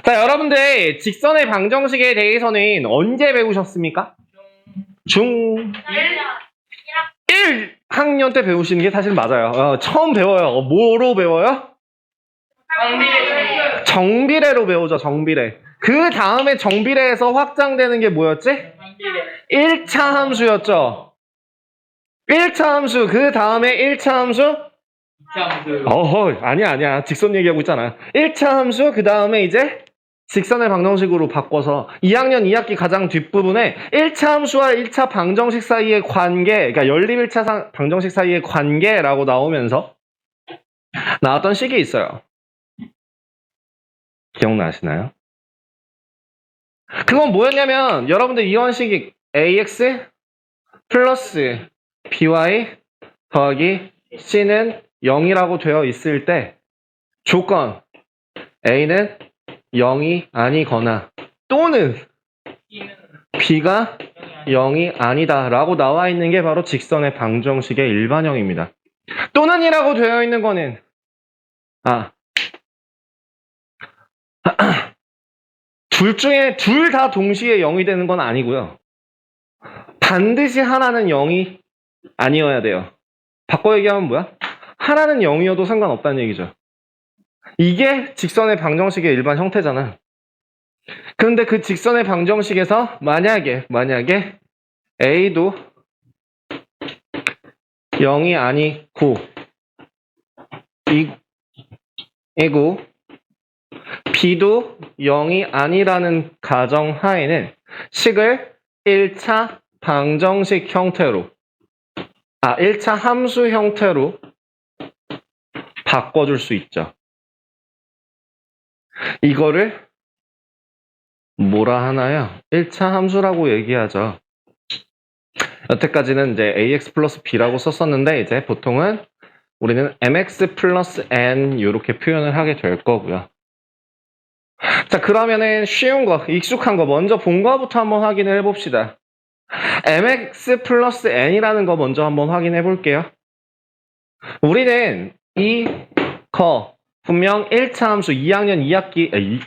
자, 여러분들 직선의 방정식에 대해서는 언제 배우셨습니까? 중 1학년 때 배우시는 게 사실 맞아요. 처음 배워요. 뭐로 배워요? 정비례로 배우죠. 정비례. 그 다음에 정비례에서 확장되는 게 뭐였지? 1차 함수였죠. 1차 함수. 그 다음에 1차 함수? 아니야. 직선 얘기하고 있잖아. 1차 함수, 그 다음에 이제 직선의 방정식으로 바꿔서 2학년 2학기 가장 뒷부분에 1차 함수와 1차 방정식 사이의 관계, 그러니까 연립 1차 방정식 사이의 관계라고 나오면서 나왔던 식이 있어요. 기억나시나요? 그건 뭐였냐면 여러분들 이런 식이 ax 플러스 by 더하기 c는 0이라고 되어 있을 때 조건 a는 0이 아니거나 또는 b가 0이 아니다 라고 나와 있는 게 바로 직선의 방정식의 일반형입니다. 또는이라고 되어 있는 거는 둘 다 동시에 0이 되는 건 아니고요. 반드시 하나는 0이 아니어야 돼요. 바꿔 얘기하면 뭐야? 하나는 0이어도 상관없다는 얘기죠. 이게 직선의 방정식의 일반 형태잖아. 그런데 그 직선의 방정식에서 만약에 A도 0이 아니고 이고 B도 0이 아니라는 가정하에는 식을 1차 방정식 형태로 1차 함수 형태로 바꿔줄 수 있죠. 이거를 뭐라 하나요? 1차 함수라고 얘기하죠. 여태까지는 이제 ax 플러스 b라고 썼었는데 이제 보통은 우리는 mx 플러스 n 이렇게 표현을 하게 될 거고요. 자, 그러면은 쉬운 거, 익숙한 거 먼저 본 거부터 한번 확인을 해봅시다. mx 플러스 n이라는 거 먼저 한번 확인해 볼게요. 우리는 이거 분명 1차 함수 2학년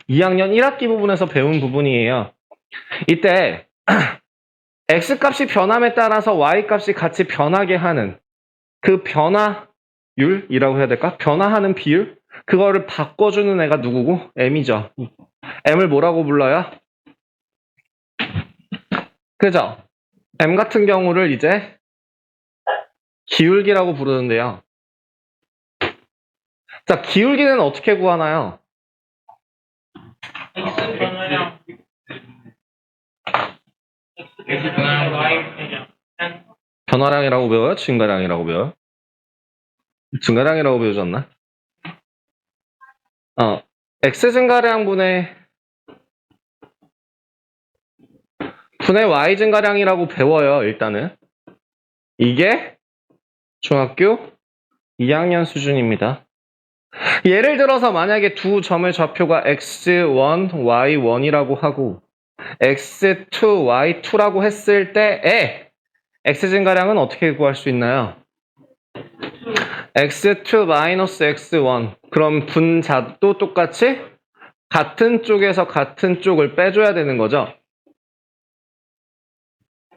1학기 부분에서 배운 부분이에요. 이때 x값이 변함에 따라서 y값이 같이 변하게 하는 그 변화율이라고 해야 될까? 변화하는 비율? 그거를 바꿔주는 애가 누구고? m이죠. m을 뭐라고 불러요? 그죠? m 같은 경우를 이제 기울기라고 부르는데요. 자, 기울기는 어떻게 구하나요? 변화량이라고 배워요? 증가량이라고 배워요? 증가량이라고 배우셨나? x 증가량 분의 y 증가량이라고 배워요, 일단은. 이게 중학교 2학년 수준입니다. 예를 들어서 만약에 두 점의 좌표가 x1, y1이라고 하고 x2, y2라고 했을 때에 x 증가량은 어떻게 구할 수 있나요? x2 마이너스 x1. 그럼 분자도 똑같이 같은 쪽에서 같은 쪽을 빼줘야 되는 거죠.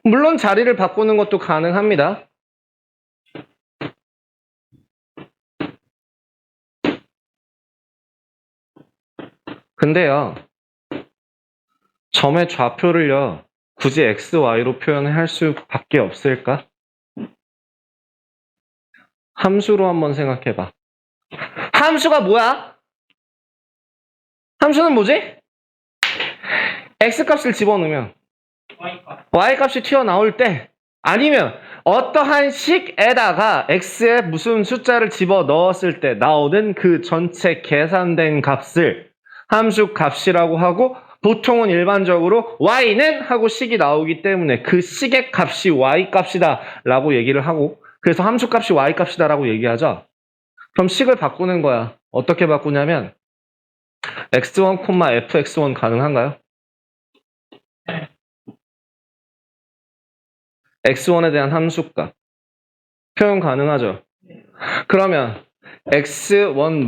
물론 자리를 바꾸는 것도 가능합니다. 근데요, 점의 좌표를요, 굳이 x, y로 표현할 수밖에 없을까? 함수로 한번 생각해봐. 함수가 뭐야? 함수는 뭐지? x값을 집어넣으면 y값이 튀어나올 때 아니면 어떠한 식에다가 x에 무슨 숫자를 집어넣었을 때 나오는 그 전체 계산된 값을 함수 값이라고 하고 보통은 일반적으로 y는 하고 식이 나오기 때문에 그 식의 값이 y값이다 라고 얘기를 하고 그래서 함수 값이 y값이다 라고 얘기하죠. 그럼 식을 바꾸는 거야. 어떻게 바꾸냐면 x1, fx1 가능한가요? x1에 대한 함수값 표현 가능하죠. 그러면 x1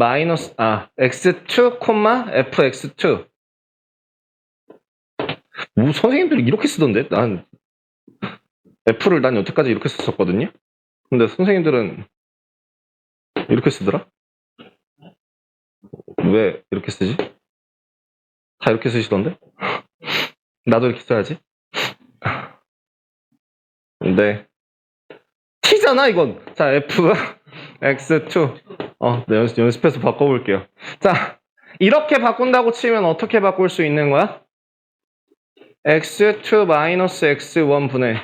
x2, fx2 뭐 선생님들이 이렇게 쓰던데? F를 난 여태까지 이렇게 썼었거든요? 근데 선생님들은 이렇게 쓰더라? 왜 이렇게 쓰지? 다 이렇게 쓰시던데? 나도 이렇게 써야지. 근데 T잖아 이건. 자, F, X2. 네, 연습해서 바꿔볼게요. 자, 이렇게 바꾼다고 치면 어떻게 바꿀 수 있는 거야? X2 마이너스 X1 분의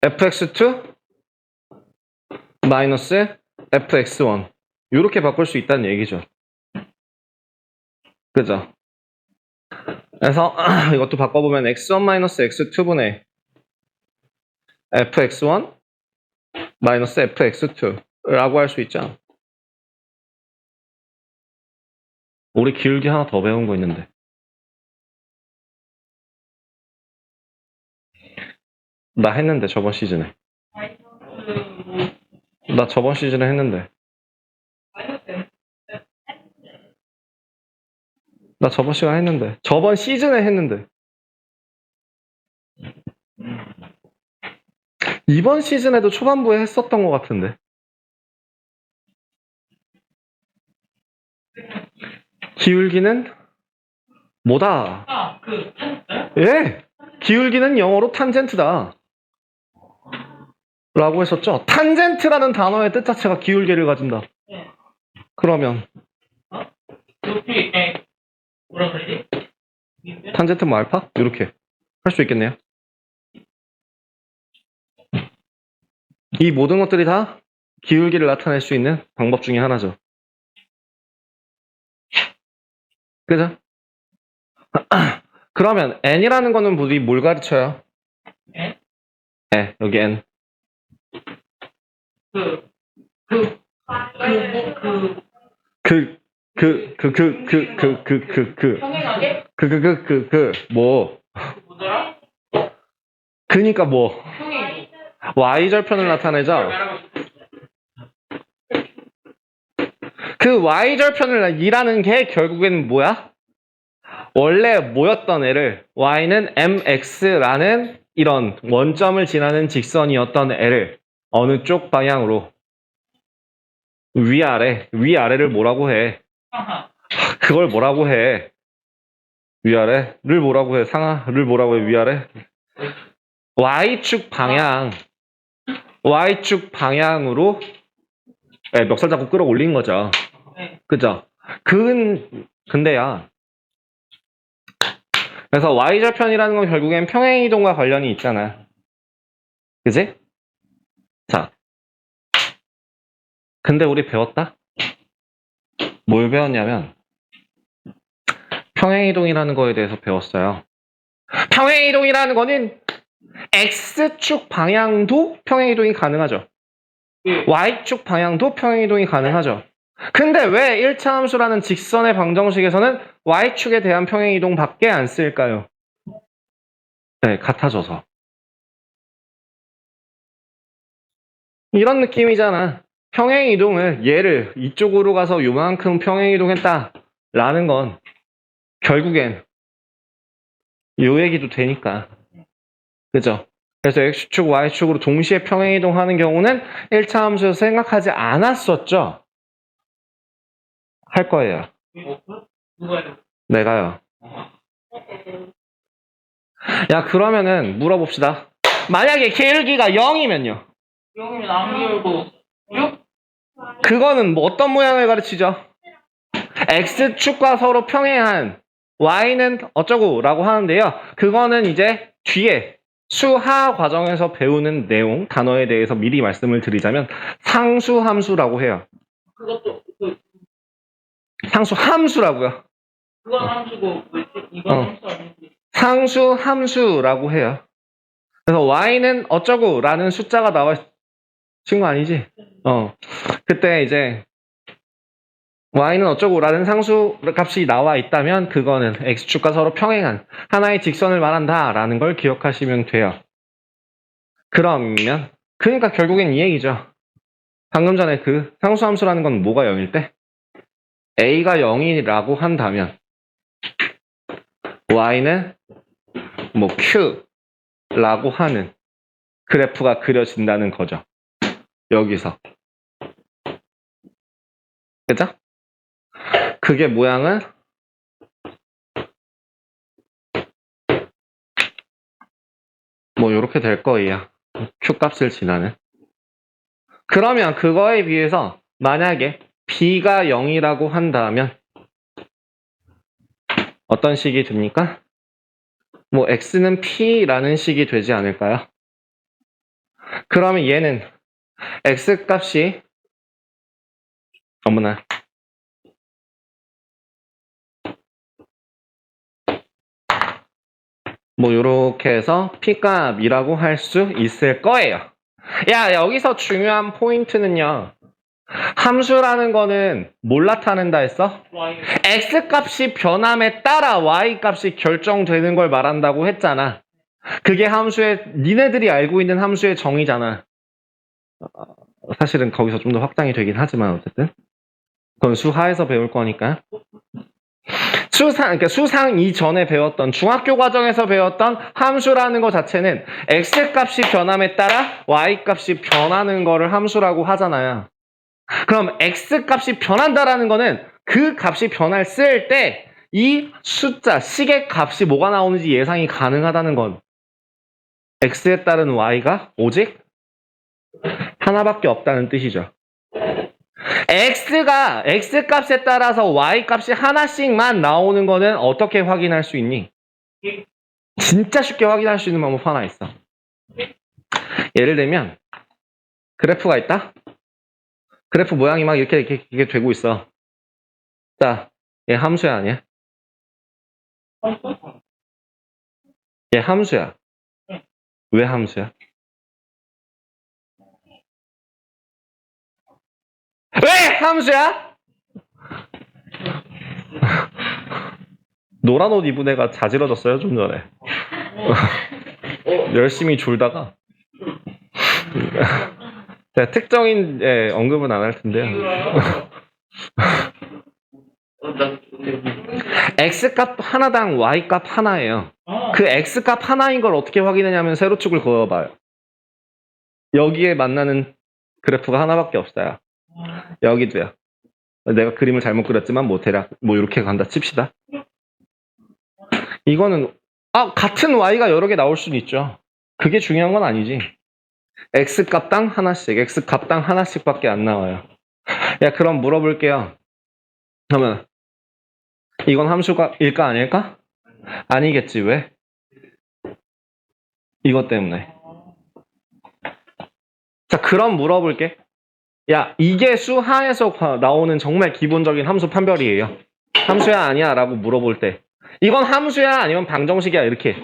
fx2 마이너스 fx1 이렇게 바꿀 수 있다는 얘기죠. 그죠? 그래서 이것도 바꿔보면 x1 마이너스 x2분의 fx1 마이너스 fx2 라고 할 수 있죠. 우리 기울기 하나 더 배운 거 있는데. 나 했는데 저번 시즌에. 나 저번 시즌에 했는데. 나 저번 시간에 했는데. 저번 시즌에 했는데. 이번 시즌에도 초반부에 했었던 것 같은데. 기울기는 뭐다? 예! 기울기는 영어로 탄젠트다. 라고 했었죠. 탄젠트라는 단어의 뜻 자체가 기울기를 가진다. 그러면 뭐라 그러지? 탄젠트 뭐 알파? 이렇게 할 수 있겠네요. 이 모든 것들이 다 기울기를 나타낼 수 있는 방법 중에 하나죠. 그죠? 그러면 n이라는 거는 우리 뭘 가르쳐요? N? 네, 여기 n. 평행하게? 뭐. 뭐더라? 그니까 뭐. 평행. y절편을 나타내죠? 그 y절편을 이라는 게 결국엔 뭐야? 원래 뭐였던 애를 y는 mx라는 이런 원점을 지나는 직선이었던 애를 어느 쪽 방향으로 위아래를 뭐라고 해? 그걸 뭐라고 해? 위아래를 뭐라고 해? 상하를 뭐라고 해? 위아래? y축 방향으로 멱살 잡고 끌어올린 거죠. 그죠? 근데야. 그래서 y절편이라는 건 결국엔 평행이동과 관련이 있잖아. 그지? 자. 근데 우리 배웠다? 뭘 배웠냐면 평행이동이라는 거에 대해서 배웠어요. 평행이동이라는 거는 x축 방향도 평행이동이 가능하죠. y축 방향도 평행이동이 가능하죠. 근데 왜 1차 함수라는 직선의 방정식에서는 y축에 대한 평행이동밖에 안 쓸까요? 네, 같아져서. 이런 느낌이잖아. 평행이동을 얘를 이쪽으로 가서 요만큼 평행이동했다 라는 건 결국엔 요 얘기도 되니까. 그죠? 그래서 x축, y축으로 동시에 평행이동하는 경우는 1차 함수에서 생각하지 않았었죠? 할 거예요. 누가요? 내가요. 야, 그러면은 물어봅시다. 만약에 기울기가 0이면요? 0이면 안 기울고 6? 그거는 뭐 어떤 모양을 가르치죠? x축과 서로 평행한 y는 어쩌고 라고 하는데요. 그거는 이제 뒤에 수하 과정에서 배우는 내용, 단어에 대해서 미리 말씀을 드리자면 상수함수라고 해요. 그것도 상수함수라고요. 그건 함수고 이건 함수 아니지? 상수함수라고 해요. 그래서 y는 어쩌고 라는 숫자가 나와 친구 아니지? 그때 이제 y는 어쩌고 라는 상수 값이 나와 있다면 그거는 x축과 서로 평행한 하나의 직선을 말한다 라는 걸 기억하시면 돼요. 그러면 그러니까 결국엔 이 얘기죠. 방금 전에 그 상수함수라는 건 뭐가 0일 때? a가 0이라고 한다면 y는 뭐 q라고 하는 그래프가 그려진다는 거죠. 여기서. 그죠? 그게 모양은 뭐 이렇게 될 거예요. q 값을 지나는. 그러면 그거에 비해서 만약에 b가 0이라고 한다면 어떤 식이 됩니까? 뭐 x는 p라는 식이 되지 않을까요? 그러면 얘는 x 값이 어머나 뭐 요렇게 해서 p 값이라고 할 수 있을 거예요. 야, 여기서 중요한 포인트는요. 함수라는 거는 뭘 나타낸다 했어? Y. x 값이 변함에 따라 y 값이 결정되는 걸 말한다고 했잖아. 그게 함수의 니네들이 알고 있는 함수의 정의잖아. 사실은 거기서 좀 더 확장이 되긴 하지만 어쨌든 그건 수하에서 배울 거니까. 그러니까 수상 이전에 배웠던 중학교 과정에서 배웠던 함수라는 것 자체는 x 값이 변함에 따라 y 값이 변하는 거를 함수라고 하잖아요. 그럼 x 값이 변한다라는 거는 그 값이 변할 때 이 숫자, 식의 값이 뭐가 나오는지 예상이 가능하다는 건 x에 따른 y가 오직 하나밖에 없다는 뜻이죠. x가 x 값에 따라서 y 값이 하나씩만 나오는 거는 어떻게 확인할 수 있니? 진짜 쉽게 확인할 수 있는 방법 하나 있어. 예를 들면 그래프가 있다. 그래프 모양이 막 이렇게 되고 있어. 자, 얘 함수야 아니야? 얘 함수야. 왜 함수야? 왜 함수야? 노란 옷 입은 애가 자지러졌어요 좀 전에. 열심히 졸다가 제가 특정인 언급은 안 할 텐데요. x값 하나당 y값 하나예요. 그 x값 하나인 걸 어떻게 확인하냐면 세로축을 그어봐요. 여기에 만나는 그래프가 하나밖에 없어요. 여기도요. 내가 그림을 잘못 그렸지만 뭐 대략 뭐 이렇게 간다 칩시다. 이거는 같은 y가 여러 개 나올 수는 있죠. 그게 중요한 건 아니지. x값당 하나씩, x값당 하나씩밖에 안 나와요. 야, 그럼 물어볼게요. 그러면 이건 함수가 일까 아닐까? 아니겠지. 왜? 이것 때문에. 자, 그럼 물어볼게. 야, 이게 수하에서 나오는 정말 기본적인 함수 판별이에요. 함수야 아니야? 라고 물어볼 때 이건 함수야 아니면 방정식이야? 이렇게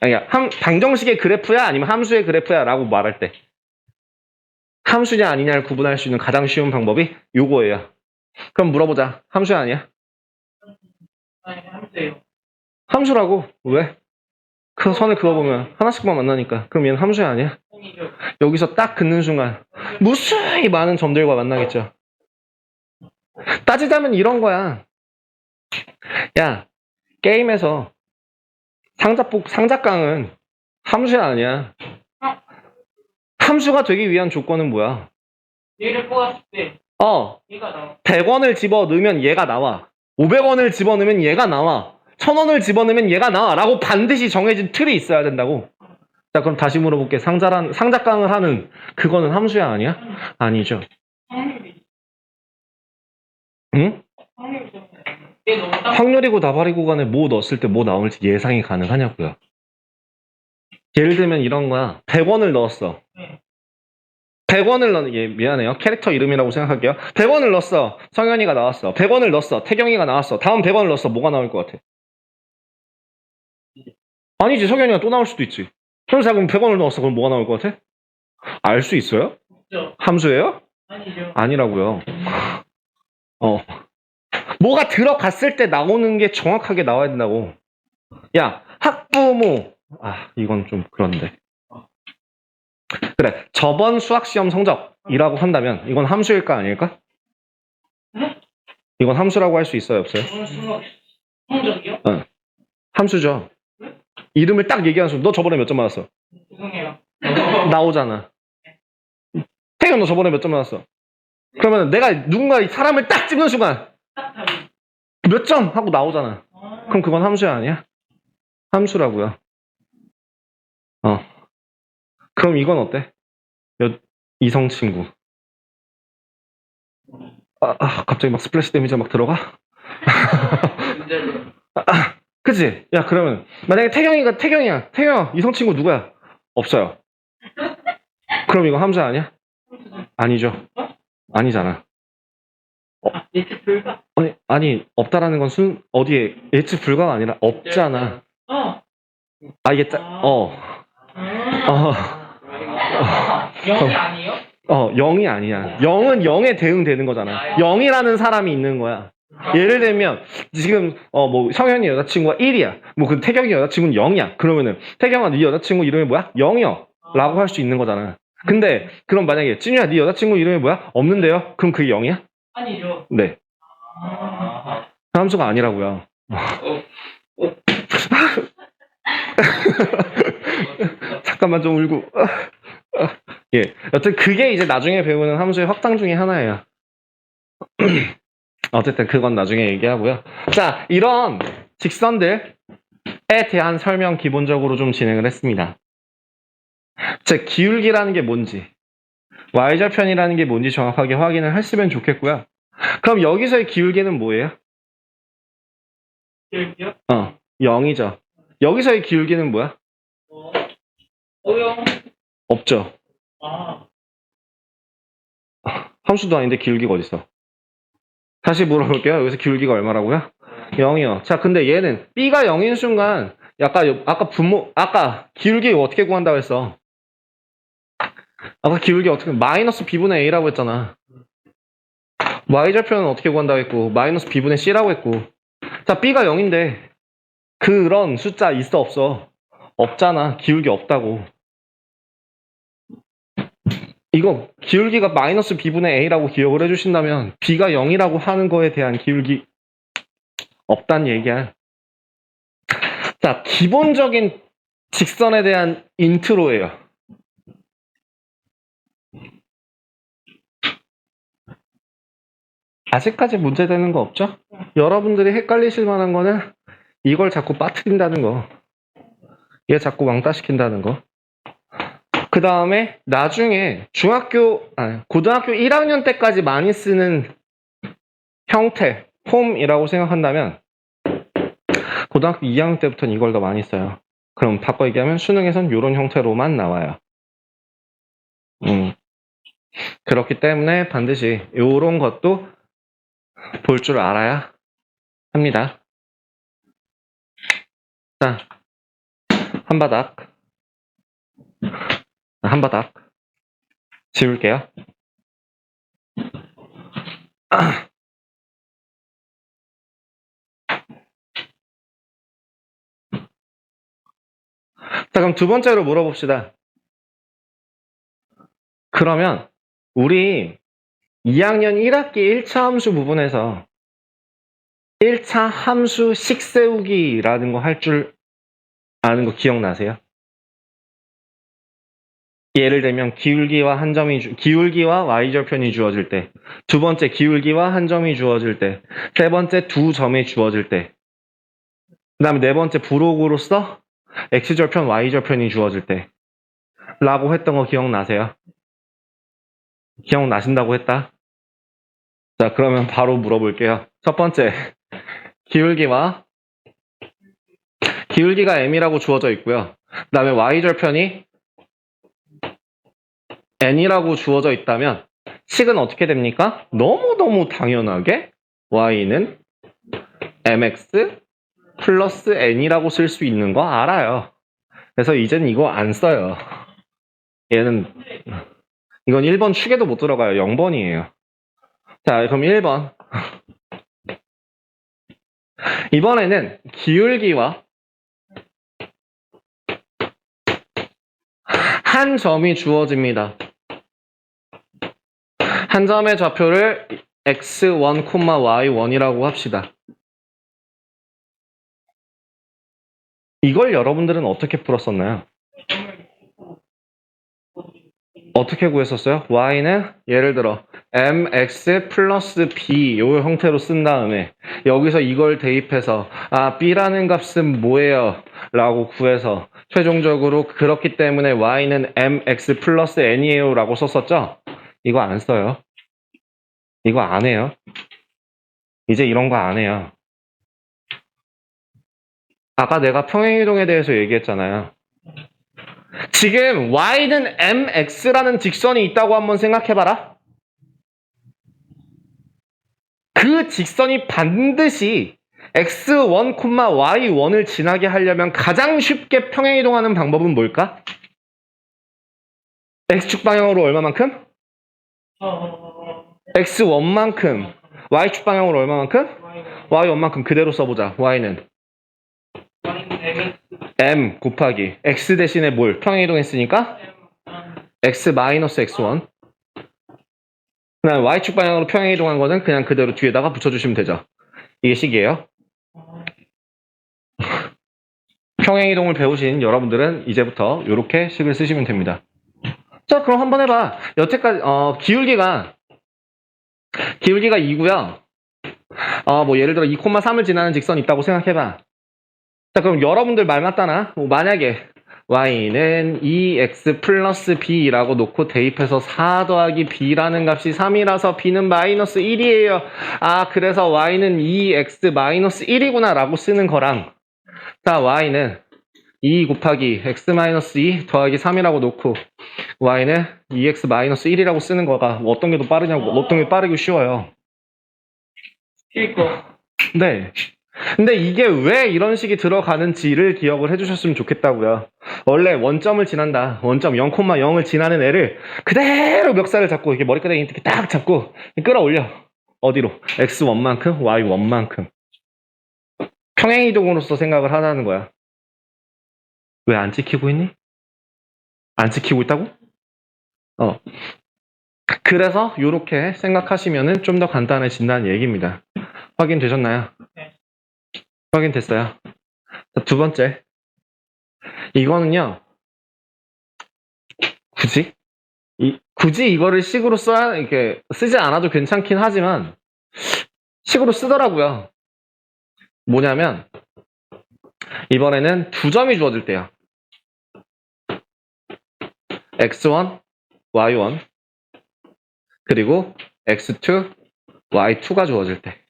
아니야, 방정식의 그래프야 아니면 함수의 그래프야? 라고 말할 때 함수냐 아니냐를 구분할 수 있는 가장 쉬운 방법이 요거예요. 그럼 물어보자. 함수야 아니야? 아니, 함수예요. 함수라고. 왜? 그 선을 그어보면 하나씩만 만나니까. 그럼 얘는 함수야 아니야? 형이죠. 여기서 딱 긋는 순간 무수히 많은 점들과 만나겠죠. 따지자면 이런 거야. 야, 게임에서 상자깡은 함수야 아니야? 함수가 되기 위한 조건은 뭐야? 얘를 뽑았을 때 얘가 나와. 100원을 집어넣으면 얘가 나와. 500원을 집어넣으면 얘가 나와. 1000원을 집어넣으면 얘가 나와. 라고 반드시 정해진 틀이 있어야 된다고. 자, 그럼 다시 물어볼게. 상자깡을 하는 그거는 함수야 아니야? 아니죠. 확률이. 응? 확률이죠. 얘 너무 딱. 확률이고 나발이고 간에 뭐 넣었을 때 뭐 나올지 예상이 가능하냐고요. 예를 들면 이런 거야. 100원을 넣었어. 100원을 넣는, 미안해요. 캐릭터 이름이라고 생각할게요. 100원을 넣었어. 성현이가 나왔어. 100원을 넣었어. 태경이가 나왔어. 다음 100원을 넣었어. 뭐가 나올 것 같아? 아니지. 성현이가 또 나올 수도 있지. 그럼 제가 그럼 100원을 넣었어. 그럼 뭐가 나올 것 같아? 알 수 있어요? 없죠. 함수예요? 아니죠. 아니라고요. 뭐가 들어갔을 때 나오는 게 정확하게 나와야 된다고. 야, 학부모. 이건 좀 그런데. 그래, 저번 수학시험 성적이라고 한다면 이건 함수일까 아닐까? 이건 함수라고 할 수 있어요, 없어요? 성적이요? 함수죠. 이름을 딱 얘기하는 순간 너 저번에 몇 점 맞았어? 죄송해요. 나오잖아. 태경 너 저번에 몇 점 맞았어? 그러면 내가 누군가 이 사람을 딱 찍는 순간 딱 답이. 몇 점 하고 나오잖아. 그럼 그건 함수 아니야? 함수라고요. 그럼 이건 어때? 이성 친구. 갑자기 막 스플래시 데미지가 막 들어가? 그치? 야, 그러면 만약에 태경이야. 태경아, 이성 친구 누구야? 없어요. 그럼 이거 함수 아니야? 아니죠. 아니잖아. 예측 불가. 아니, 없다라는 건 어디에 예측 불가가 아니라 없잖아. 이게 영이 아니에요? 0이 아니야. 0은 0에 대응되는 거잖아. 0이라는 사람이 있는 거야. 예를 들면 지금 뭐 성현이 여자친구가 1이야. 뭐 그 태경이 여자친구는 0이야. 그러면은 태경아 네 여자친구 이름이 뭐야? 0이요. 라고 할 수 있는 거잖아. 근데 그럼 만약에 찐우야 네 여자친구 이름이 뭐야? 없는데요? 그럼 그게 0이야? 아니죠. 네. 함수가 아니라고요. 잠깐만 좀 울고. 예. 여튼 그게 이제 나중에 배우는 함수의 확장 중에 하나예요. 어쨌든 그건 나중에 얘기하고요. 자, 이런 직선들에 대한 설명 기본적으로 좀 진행을 했습니다. 즉, 기울기라는 게 뭔지, y절편이라는 게 뭔지 정확하게 확인을 했으면 좋겠고요. 그럼 여기서의 기울기는 뭐예요? 기울기요? 0이죠. 여기서의 기울기는 뭐야? 오영. 없죠. 함수도 아닌데 기울기가 어딨어? 다시 물어볼게요. 여기서 기울기가 얼마라고요? 0이요. 자, 근데 얘는 B가 0인 순간 아까 기울기 어떻게 구한다고 했어? 아까 기울기 어떻게 마이너스 B분의 A라고 했잖아. Y절편은 어떻게 구한다고 했고 마이너스 B분의 C라고 했고 자, B가 0인데 그런 숫자 있어 없어? 없잖아. 기울기 없다고. 이거 기울기가 마이너스 B분의 A라고 기억을 해주신다면 B가 0이라고 하는 거에 대한 기울기 없단 얘기야. 자, 기본적인 직선에 대한 인트로예요. 아직까지 문제되는 거 없죠? 여러분들이 헷갈리실 만한 거는 이걸 자꾸 빠뜨린다는 거. 얘 자꾸 왕따시킨다는 거. 그 다음에 나중에 고등학교 1학년 때까지 많이 쓰는 형태, 폼이라고 생각한다면 고등학교 2학년 때부터는 이걸 더 많이 써요. 그럼 바꿔 얘기하면 수능에선 이런 형태로만 나와요. 그렇기 때문에 반드시 이런 것도 볼 줄 알아야 합니다. 자, 한 바닥 지울게요. 자, 그럼 두 번째로 물어봅시다. 그러면 우리 2학년 1학기 1차 함수 부분에서 1차 함수 식 세우기라는 거 할 줄 아는 거 기억나세요? 예를 들면 기울기와 y절편이 주어질 때, 두 번째 기울기와 한 점이 주어질 때, 세 번째 두 점이 주어질 때, 그 다음에 네 번째 부록으로서 x절편, y절편이 주어질 때 라고 했던 거 기억나세요? 기억나신다고 했다? 자, 그러면 바로 물어볼게요. 첫 번째, 기울기가 m이라고 주어져 있고요. 그 다음에 y절편이 n이라고 주어져 있다면 식은 어떻게 됩니까? 너무너무 당연하게 y는 mx 플러스 n이라고 쓸 수 있는 거 알아요. 그래서 이제는 이거 안 써요. 이건 1번 축에도 못 들어가요. 0번이에요. 자, 그럼 1번. 이번에는 기울기와 한 점이 주어집니다. 한 점의 좌표를 x1, y1이라고 합시다. 이걸 여러분들은 어떻게 풀었었나요? 어떻게 구했었어요? y는 예를 들어 mx 플러스 b 요 형태로 쓴 다음에 여기서 이걸 대입해서 b라는 값은 뭐예요? 라고 구해서 최종적으로 그렇기 때문에 y는 mx 플러스 n이에요 라고 썼었죠? 이거 안 써요. 이거 안 해요. 이제 이런 거 안 해요. 아까 내가 평행이동에 대해서 얘기했잖아요. 지금 y는 mx라는 직선이 있다고 한번 생각해봐라. 그 직선이 반드시 x1, y1을 지나게 하려면 가장 쉽게 평행이동하는 방법은 뭘까? x축 방향으로 얼마만큼? x1만큼. y축 방향으로 얼마만큼? y1만큼 그대로 써보자. y는 m 곱하기 x 대신에 뭘? 평행이동했으니까 x 마이너스 x1. 그다음 y축 방향으로 평행이동한 거는 그냥 그대로 뒤에다가 붙여주시면 되죠. 이게 식이에요. 평행이동을 배우신 여러분들은 이제부터 이렇게 식을 쓰시면 됩니다. 자, 그럼 한번 해봐. 여태까지 기울기가 2고요. 뭐 예를 들어 2,3을 지나는 직선이 있다고 생각해봐. 자, 그럼 여러분들 말 맞다나? 만약에 y는 2x 플러스 b라고 놓고 대입해서 4 더하기 b라는 값이 3이라서 b는 마이너스 1이에요. 그래서 y는 2x 마이너스 1이구나 라고 쓰는 거랑 자, y는 2 곱하기 x 마이너스 2 더하기 3이라고 놓고 y는 2x 마이너스 1이라고 쓰는 거가 어떤 게 더 빠르냐고, 어떤 게 빠르고 쉬워요. 네. 근데 이게 왜 이런 식이 들어가는지를 기억을 해주셨으면 좋겠다고요. 원래 원점을 지난다. 원점 0,0을 지나는 애를 그대로 멱살을 잡고 이렇게 머리카락에 이렇게 딱 잡고 끌어올려. 어디로? x1만큼, y1만큼. 평행이동으로서 생각을 하자는 거야. 왜 안 찍히고 있니? 안 찍히고 있다고? 그래서 이렇게 생각하시면은 좀 더 간단해진다는 얘기입니다. 확인되셨나요? 네. 확인됐어요. 자, 두 번째. 이거는요. 굳이 이거를 식으로 이렇게 쓰지 않아도 괜찮긴 하지만 식으로 쓰더라고요. 뭐냐면 이번에는 두 점이 주어질 때요. x1, y1 그리고 x2, y2가 주어질 때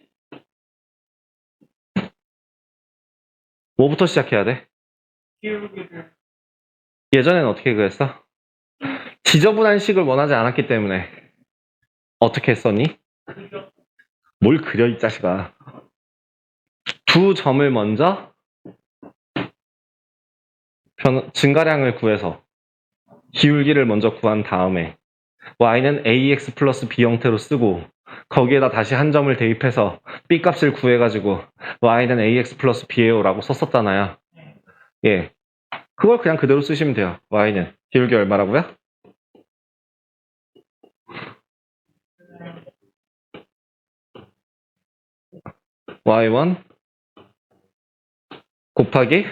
뭐부터 시작해야 돼? 예전에는 어떻게 그랬어? 지저분한 식을 원하지 않았기 때문에 어떻게 했었니? 뭘 그려 이 자식아. 두 점을 먼저 증가량을 구해서 기울기를 먼저 구한 다음에 y는 ax 플러스 b 형태로 쓰고 거기에다 다시 한 점을 대입해서 b 값을 구해가지고 y는 ax 플러스 b예요 라고 썼었잖아요. 예, 그걸 그냥 그대로 쓰시면 돼요. y는 기울기 얼마라고요? y1 곱하기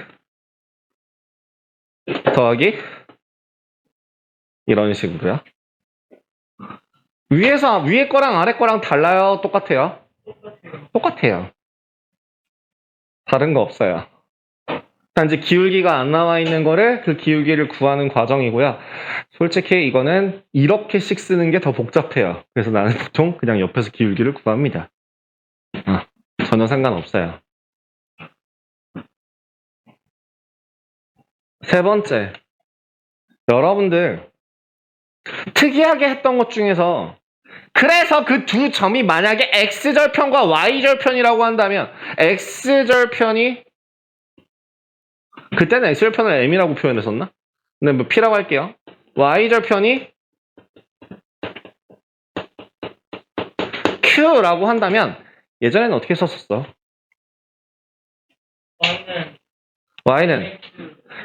더하기 이런 식으로요. 위에 거랑 아래 거랑 달라요? 똑같아요? 똑같아요. 다른 거 없어요. 단지 기울기가 안 나와 있는 거를 그 기울기를 구하는 과정이고요. 솔직히 이거는 이렇게씩 쓰는 게 더 복잡해요. 그래서 나는 보통 그냥 옆에서 기울기를 구합니다. 전혀 상관없어요. 세 번째, 여러분들 특이하게 했던 것 중에서 그래서 그 두 점이 만약에 x절편과 y절편이라고 한다면 x절편이 그때는 x절편을 m이라고 표현했었나? 근데 뭐 p라고 할게요. y절편이 q라고 한다면 예전에는 어떻게 썼었어? y는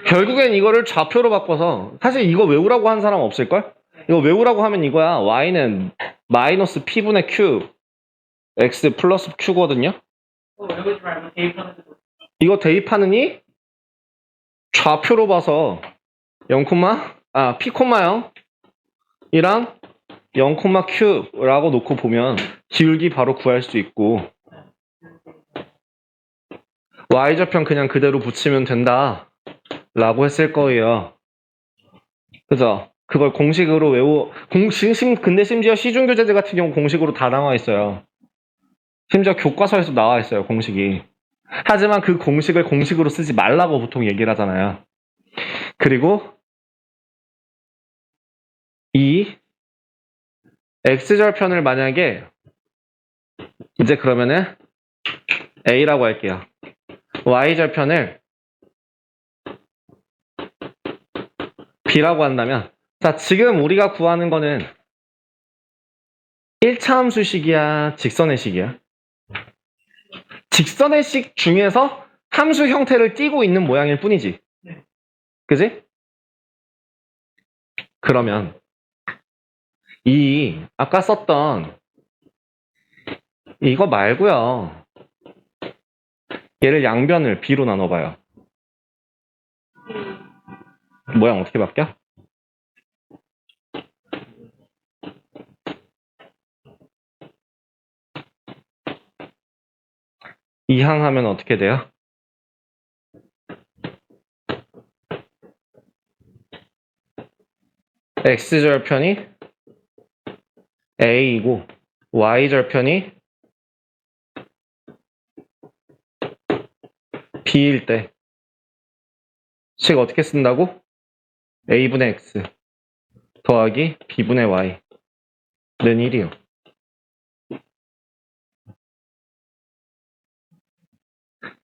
결국엔 이거를 좌표로 바꿔서 사실 이거 외우라고 한 사람 없을걸? 이거 외우라고 하면 이거야. y는 마이너스 p분의 q x 플러스 q거든요. 외우지 말고 대입하는 거. 이거 대입하느니 좌표로 봐서 0, p, 0 이랑 0, q라고 놓고 보면 기울기 바로 구할 수 있고 y좌편 그냥 그대로 붙이면 된다 라고 했을 거예요. 그죠? 그걸 공식으로 근데 심지어 시중교재들 같은 경우 공식으로 다 나와 있어요. 심지어 교과서에서 나와 있어요, 공식이. 하지만 그 공식을 공식으로 쓰지 말라고 보통 얘기를 하잖아요. 그리고 이 x절편을 만약에 이제 그러면은 a라고 할게요. y절편을 b라고 한다면 자, 지금 우리가 구하는 거는 1차 함수식이야, 직선의 식이야? 직선의 식 중에서 함수 형태를 띠고 있는 모양일 뿐이지. 그지? 그러면 이 아까 썼던 이거 말고요. 얘를 양변을 b로 나눠봐요. 모양 어떻게 바뀌어? 이항하면 어떻게 돼요? x절편이 a이고 y절편이 b일 때 식 어떻게 쓴다고? a분의 x 더하기 b분의 y는 1이요.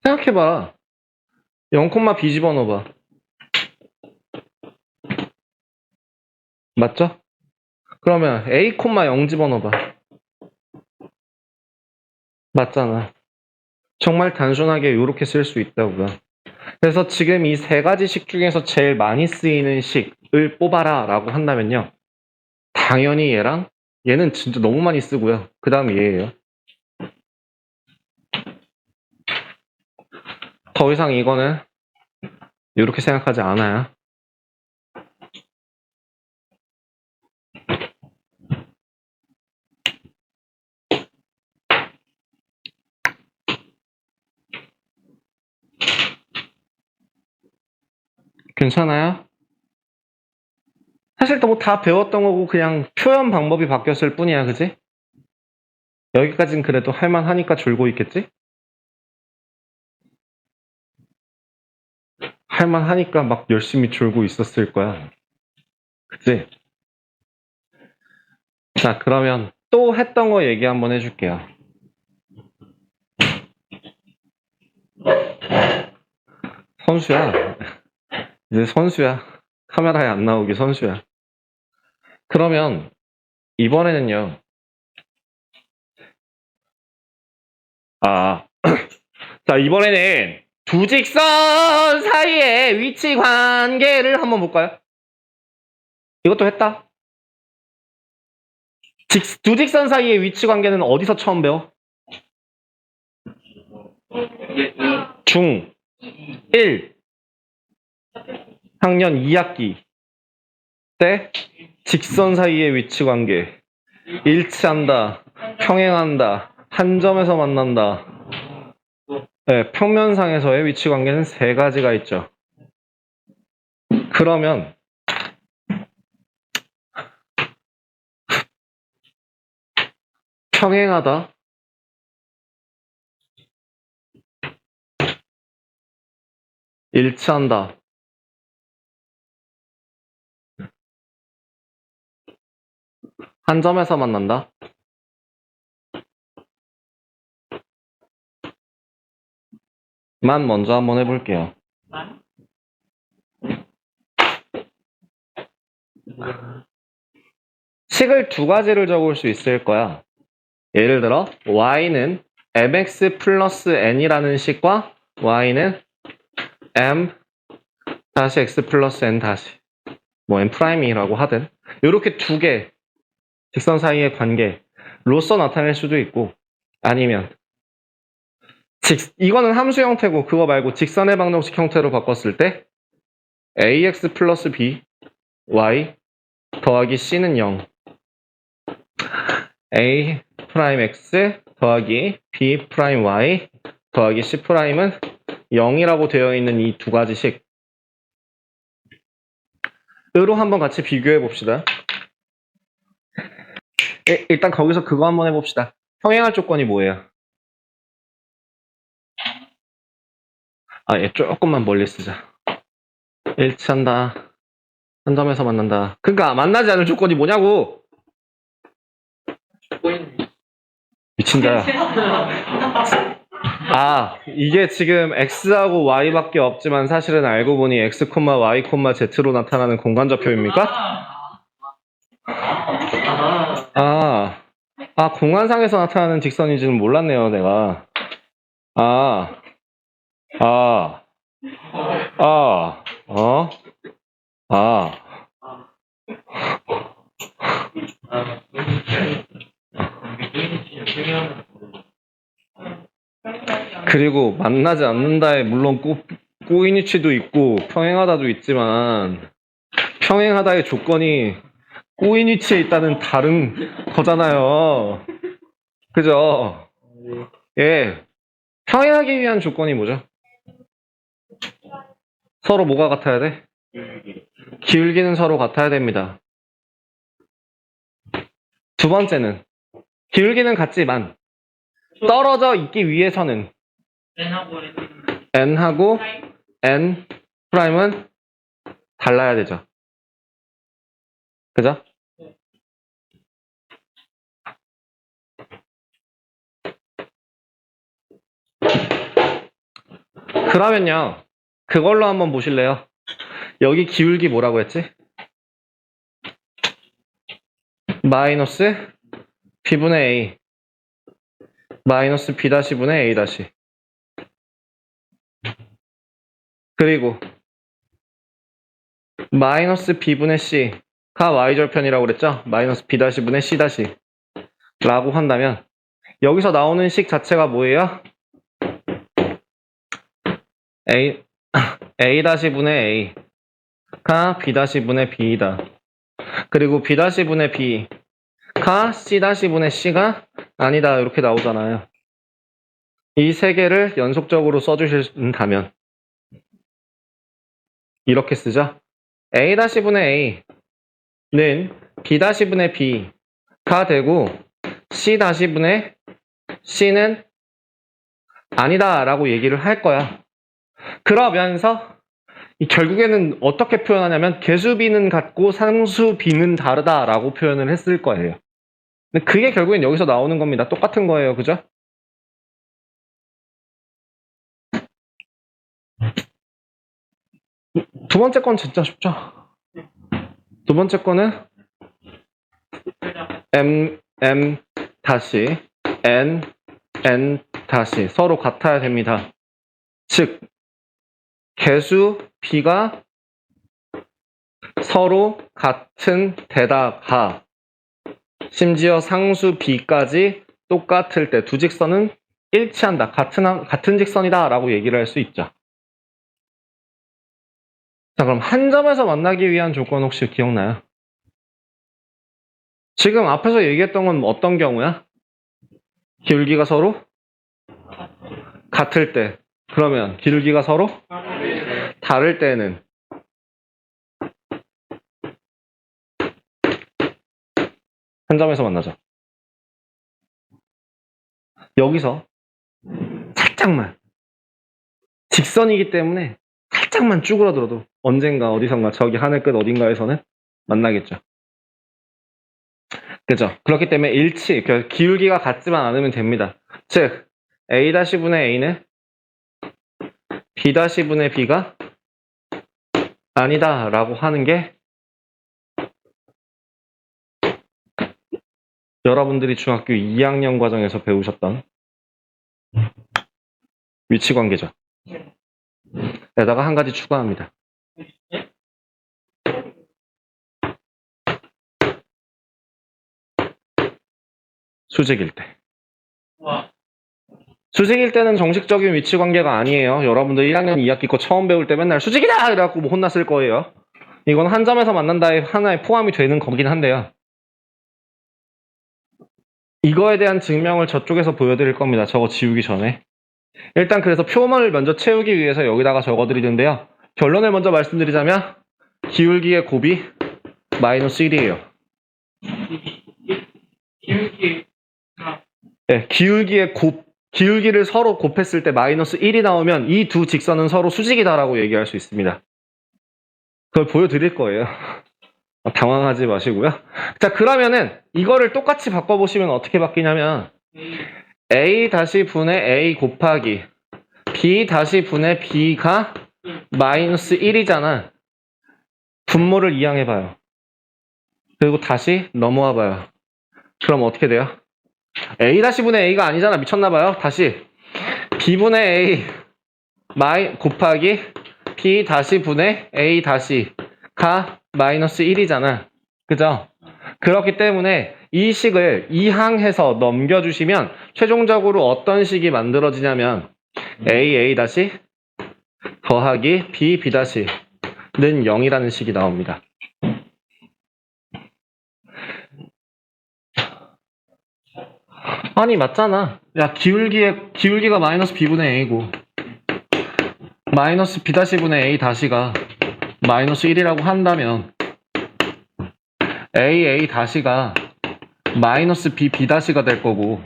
생각해봐. 0, b 집어넣어봐. 맞죠? 그러면 a, 0 집어넣어봐. 맞잖아. 정말 단순하게 이렇게 쓸 수 있다고요. 그래서 지금 이 세 가지 식 중에서 제일 많이 쓰이는 식을 뽑아라 라고 한다면요. 당연히 얘는 진짜 너무 많이 쓰고요. 그 다음 얘예요. 더 이상 이거는 이렇게 생각하지 않아요. 괜찮아요? 사실 뭐 다 배웠던 거고 그냥 표현 방법이 바뀌었을 뿐이야, 그지? 여기까진 그래도 할만하니까 줄고 있겠지? 할만하니까 막 열심히 줄고 있었을 거야. 그치? 자, 그러면 또 했던 거 얘기 한번 해줄게요. 선수야. 이제 선수야. 카메라에 안 나오기 선수야. 그러면 이번에는요. 자, 이번에는 두 직선 사이의 위치 관계를 한번 볼까요? 이것도 했다. 두 직선 사이의 위치 관계는 어디서 처음 배워? 중 1 학년 2학기 때 직선 사이의 위치 관계 일치한다, 평행한다, 한 점에서 만난다. 네, 평면상에서의 위치 관계는 세 가지가 있죠. 그러면 평행하다, 일치한다, 한 점에서 만난다. 만 먼저 한번 해볼게요. 식을 두 가지를 적을 수 있을 거야. 예를 들어 y는 mx 플러스 n이라는 식과 y는 m 다시 x 플러스 n 다시 뭐 n 프라임이라고 하든 이렇게 두 개 직선 사이의 관계로서 나타낼 수도 있고 아니면 이거는 함수 형태고 그거 말고 직선의 방정식 형태로 바꿨을 때 ax 플러스 b y 더하기 c는 0 a 프라임 x 더하기 b 프라임 y 더하기 c 프라임은 0이라고 되어 있는 이 두 가지식 으로 한번 같이 비교해 봅시다. 일단 거기서 그거 한번 해봅시다. 평행할 조건이 뭐예요? 조금만 멀리 쓰자. 일치한다. 한 점에서 만난다. 그러니까 만나지 않을 조건이 뭐냐고. 미친다. 이게 지금 x하고 y밖에 없지만 사실은 알고 보니 x, y, z로 나타나는 공간좌표입니까? 공간상에서 나타나는 직선인지는 몰랐네요, 내가. 그리고 만나지 않는다에 물론 꼬인위치도 있고 평행하다도 있지만 평행하다의 조건이 꼬인위치에 있다는 다른 거잖아요. 그죠? 예. 평행하기 위한 조건이 뭐죠? 서로 뭐가 같아야 돼? 기울기는 서로 같아야 됩니다. 두 번째는 기울기는 같지만 떨어져 있기 위해서는 n하고 n 프라임은 달라야 되죠. 그죠? 그러면요. 그걸로 한번 보실래요? 여기 기울기 뭐라고 했지? 마이너스 b분의 a 마이너스 b 다시 분의 a 다시 그리고 마이너스 b분의 c가 y절편이라고 그랬죠? 마이너스 b 다시 분의 c 다시 라고 한다면 여기서 나오는 식 자체가 뭐예요? a 다시 분의 a가 b 다시 분의 b이다. 그리고 b 다시 분의 b가 c 다시 분의 c가 아니다. 이렇게 나오잖아요. 이 세 개를 연속적으로 써주신다면 이렇게 쓰죠. a 다시 분의 a는 b 다시 분의 b가 되고 c 다시 분의 c는 아니다 라고 얘기를 할 거야. 그러면서 결국에는 어떻게 표현하냐면 개수 b는 같고 상수 b는 다르다 라고 표현을 했을 거예요. 근데 그게 결국엔 여기서 나오는 겁니다. 똑같은 거예요. 그죠? 두 번째 건 진짜 쉽죠? 두 번째 거는 m 다시 n 다시 서로 같아야 됩니다. 즉 개수 b가 서로 같은 데다가 심지어 상수 b까지 똑같을 때 두 직선은 일치한다. 같은 직선이다 라고 얘기를 할 수 있죠. 자, 그럼 한 점에서 만나기 위한 조건 혹시 기억나요? 지금 앞에서 얘기했던 건 어떤 경우야? 기울기가 서로 같을 때. 그러면 기울기가 서로 다를 때는 한 점에서 만나죠. 여기서 살짝만 직선이기 때문에 살짝만 쭈그러들어도 언젠가 어디선가 저기 하늘 끝 어딘가에서는 만나겠죠. 그죠? 그렇기 때문에 기울기가 같지만 않으면 됩니다. 즉 a-분의 a는 b-분의 b가 아니다 라고 하는 게 여러분들이 중학교 2학년 과정에서 배우셨던 위치관계죠. 에다가 한 가지 추가합니다. 수직일 때. 와. 수직일 때는 정식적인 위치 관계가 아니에요. 여러분들 1학년 2학기 거 처음 배울 때 맨날 수직이다! 이래갖고 뭐 혼났을 거예요. 이건 한 점에서 만난다에 하나에 포함이 되는 거긴 한데요. 이거에 대한 증명을 저쪽에서 보여드릴 겁니다. 저거 지우기 전에. 일단 그래서 표문을 먼저 채우기 위해서 여기다가 적어드리는데요. 결론을 먼저 말씀드리자면 기울기의 곱이 마이너스 1이에요. 기울기. 네, 기울기를 서로 곱했을 때 마이너스 1이 나오면 이 두 직선은 서로 수직이다라고 얘기할 수 있습니다. 그걸 보여드릴 거예요. 당황하지 마시고요. 자, 그러면은 이거를 똑같이 바꿔보시면 어떻게 바뀌냐면 a 다시 분의 a 곱하기 b 다시 분의 b가 마이너스 1이잖아. 분모를 이항해봐요. 그리고 다시 넘어와봐요. 그럼 어떻게 돼요? a 다시 분의 a가 아니잖아. 미쳤나봐요. 다시 b분의 a 곱하기 b 다시 분의 a 다시가 마이너스 1이잖아. 그죠? 그렇기 때문에 이 식을 이항해서 넘겨주시면 최종적으로 어떤 식이 만들어지냐면 a 다시 더하기 b 다시는 0이라는 식이 나옵니다. 아니 맞잖아. 야 기울기가 마이너스 b분의 a고 마이너스 b 다시분의 a 다시가 마이너스 1이라고 한다면 a 다시가 마이너스 b 다시가 될 거고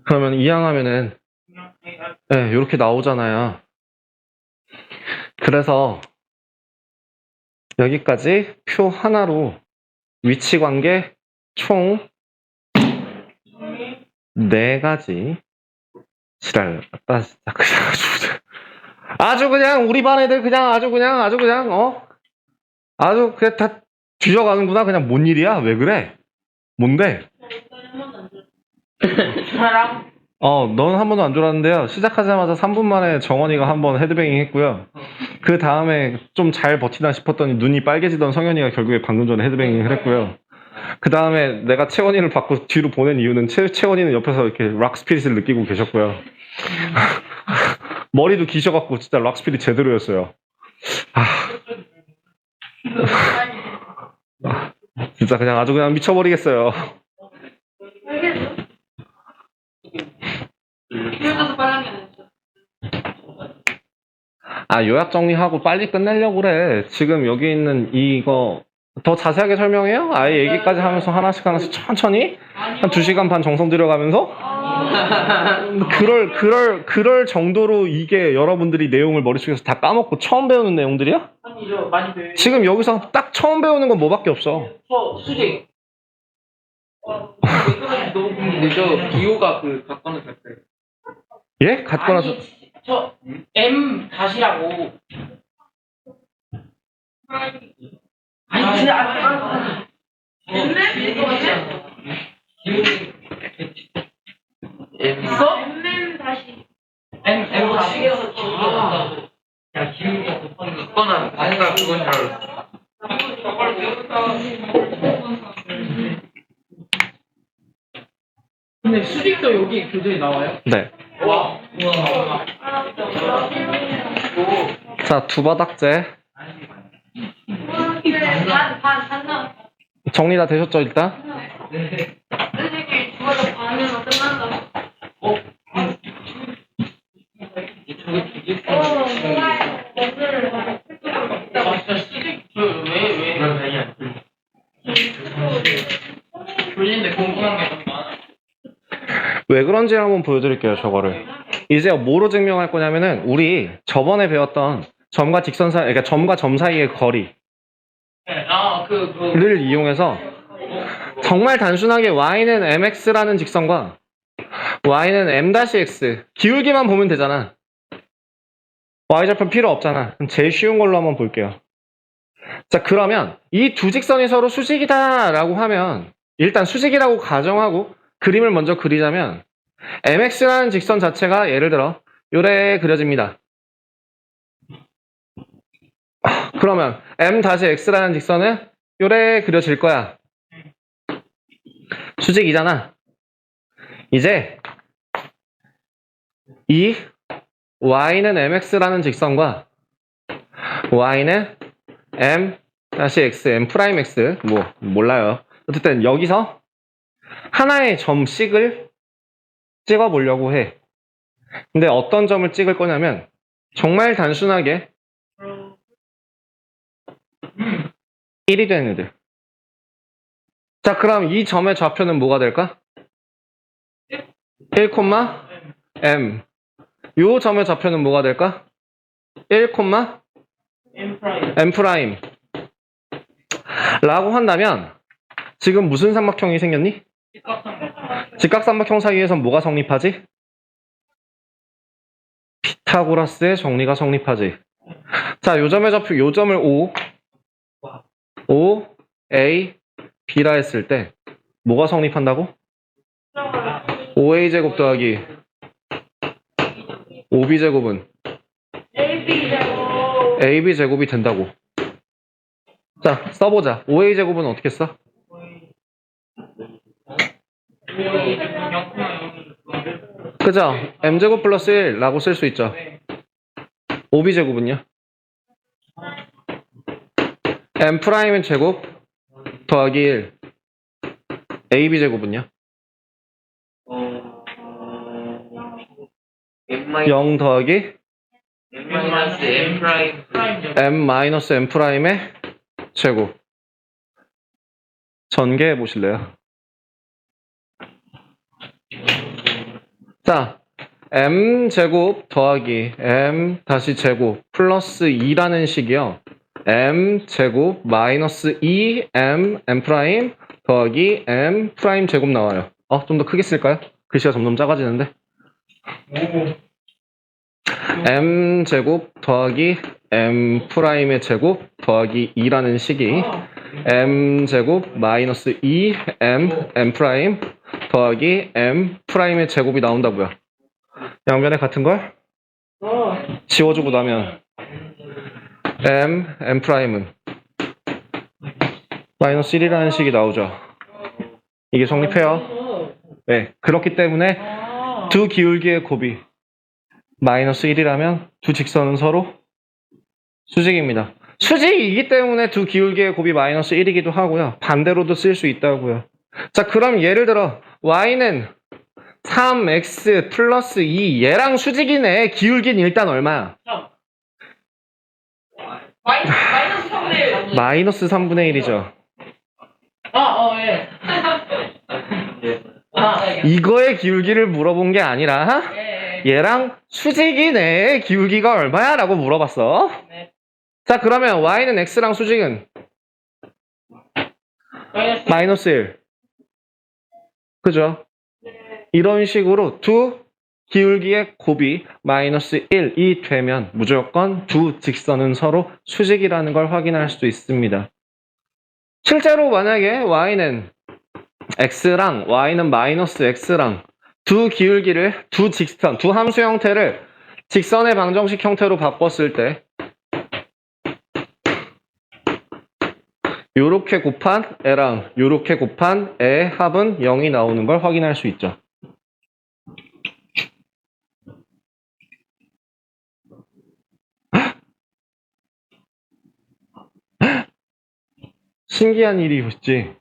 그러면 이항하면은 네, 이렇게 나오잖아요. 그래서 여기까지 표 하나로 위치 관계 총 4가지 지랄 났다 진짜 그냥 아주 그냥 우리 반 애들 그냥 아주 그냥 아주 다 뒤져가는구나. 그냥 뭔 일이야? 왜 그래? 뭔데? 사랑. 넌 한 번도 안 졸았는데요. 시작하자마자 3분 만에 정원이가 한 번 헤드뱅잉 했고요. 그 다음에 좀 잘 버티나 싶었더니 눈이 빨개지던 성현이가 결국에 방금 전에 헤드뱅잉을 했고요. 그 다음에 내가 채원이를 받고 뒤로 보낸 이유는 채원이는 옆에서 이렇게 락스피릿을 느끼고 계셨고요. 머리도 기셔갖고 진짜 락스피릿 제대로였어요. 진짜 그냥 아주 그냥 미쳐버리겠어요. 그래서 빨간 게 아니었어. 요약 정리하고 빨리 끝내려고 그래. 지금 여기 있는 이거 더 자세하게 설명해요? 아예 얘기까지 하면서 하나씩 천천히? 한 2시간 반 정성 들여가면서? 그럴 정도로 이게 여러분들이 내용을 머릿속에서 다 까먹고 처음 배우는 내용들이야? 아니죠. 많이 돼. 지금 여기서 딱 처음 배우는 건 뭐밖에 없어. 수직. 근데 저 기호가 그 갖고는 갈 때. 예? 갖고 나서 저 M 다시라고. 아니 그냥 있어? M 다시. M 다시. 야 기호가 갖고는 아니가 그건 줄 알았어. 근데 수직도 여기 교재에 나와요? 네. 와. 자, 두 바닥째 반 나왔어. 정리 다 되셨죠 일단? 선생님이 죽어도 반은 끝난다. 진짜 수직 왜 졸리는데 궁금한 게 너무 많아. 왜 그런지 한번 보여드릴게요. 저거를 이제 뭐로 증명할 거냐면은 우리 저번에 배웠던 점과 직선 사이, 그러니까 점과 점 사이의 거리를 네, 이용해서 정말 단순하게 y는 mx라는 직선과 y는 m-x 기울기만 보면 되잖아. y절편 필요 없잖아. 그럼 제일 쉬운 걸로 한번 볼게요. 자, 그러면 이 두 직선이 서로 수직이다 라고 하면 일단 수직이라고 가정하고 그림을 먼저 그리자면 mx라는 직선 자체가 예를 들어 요래 그려집니다. 그러면 m-x라는 직선은 요래 그려질 거야. 수직이잖아. 이제 이 y는 mx라는 직선과 y는 m-x, m'(x) 뭐 몰라요. 어쨌든 여기서 하나의 점씩을 찍어보려고 해. 근데 어떤 점을 찍을 거냐면 정말 단순하게 1이 되는 애들. 자, 그럼 이 점의 좌표는 뭐가 될까? 1, m. 요 점의 좌표는 뭐가 될까? 1, m'. 라고 한다면 지금 무슨 삼각형이 생겼니? 직각삼각형 사이에선 뭐가 성립하지? 피타고라스의 정리가 성립하지. 자, 요 점의 좌표, 요 점을 O, A, B라 했을 때 뭐가 성립한다고? 5A제곱 더하기 5B제곱은 AB제곱이 된다고. 자, 써보자. 5A제곱은 어떻게 써? 그죠? M제곱 플러스 1라고 쓸 수 있죠. 5B제곱은요? M'은 제곱 더하기 1. AB제곱은요? 0 더하기 M-M'의 제곱. 전개해 보실래요? 자, M제곱 더하기 M 다시 제곱 플러스 2라는 식이요. M제곱 마이너스 2M M' 더하기 M' 제곱 나와요. 좀 더 크게 쓸까요? 글씨가 점점 작아지는데. M제곱 더하기 M'의 제곱 더하기 2라는 식이 M제곱 마이너스 2M M' 더하기 M'의 제곱이 나온다고요. 양변에 같은 걸 지워주고 나면 M'은 마이너스 1이라는 식이 나오죠. 이게 성립해요. 네, 그렇기 때문에 두 기울기의 곱이 마이너스 1이라면 두 직선은 서로 수직입니다. 수직이기 때문에 두 기울기의 곱이 마이너스 1이기도 하고요. 반대로도 쓸 수 있다고요. 자, 그럼 예를 들어 y는 3x 플러스 2 얘랑 수직이네. 기울기는 일단 얼마야? 마이너스 3분의 1. 마이너스 3분의 1이죠. 예. 이거의 기울기를 물어본 게 아니라 예. 얘랑 수직이네. 기울기가 얼마야? 라고 물어봤어. 네. 자, 그러면 y는 x랑 수직은 마이너스 1. 그죠? 이런 식으로 두 기울기의 곱이 마이너스 1이 되면 무조건 두 직선은 서로 수직이라는 걸 확인할 수 있습니다. 실제로 만약에 y는 x랑 y는 마이너스 x랑 두 기울기를 두 직선, 두 함수 형태를 직선의 방정식 형태로 바꿨을 때 요렇게 곱한 애랑 요렇게 곱한 애의 합은 0이 나오는 걸 확인할 수 있죠. 신기한 일이 있지.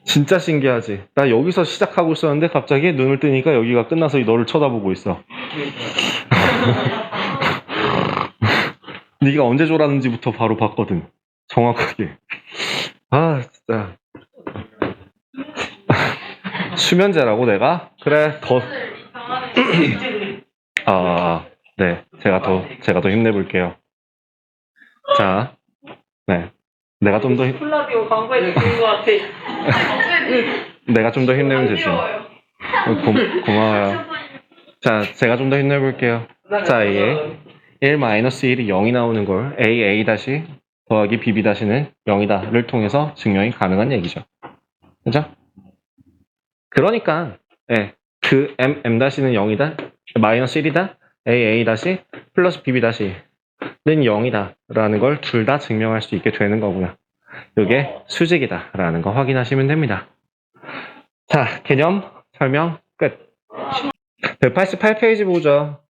진짜 신기하지. 나 여기서 시작하고 있었는데 갑자기 눈을 뜨니까 여기가 끝나서 너를 쳐다보고 있어. 네가 언제 졸았는지부터 바로 봤거든. 정확하게. 아, 진짜. 수면제라고 내가? 그래, 더. 네. 제가 더 힘내볼게요. 자, 네. 내가 좀 더 콜라디오 광고에 주는 것 같아. 내가 좀 더 힘내면 되지. 고마워요. 자, 제가 좀 더 힘내볼게요. 자, 이게 1-1이 0이 나오는 걸 a 다시 더하기 bb 다시는 0이다를 통해서 증명이 가능한 얘기죠. 그죠? 그러니까 그 m 다시는 0이다, 마이너스 1이다, a 다시 플러스 bb 다시는 0이다라는 걸 둘 다 증명할 수 있게 되는 거고요. 이게 수직이다라는 거 확인하시면 됩니다. 자, 개념 설명 끝. 188페이지 보죠.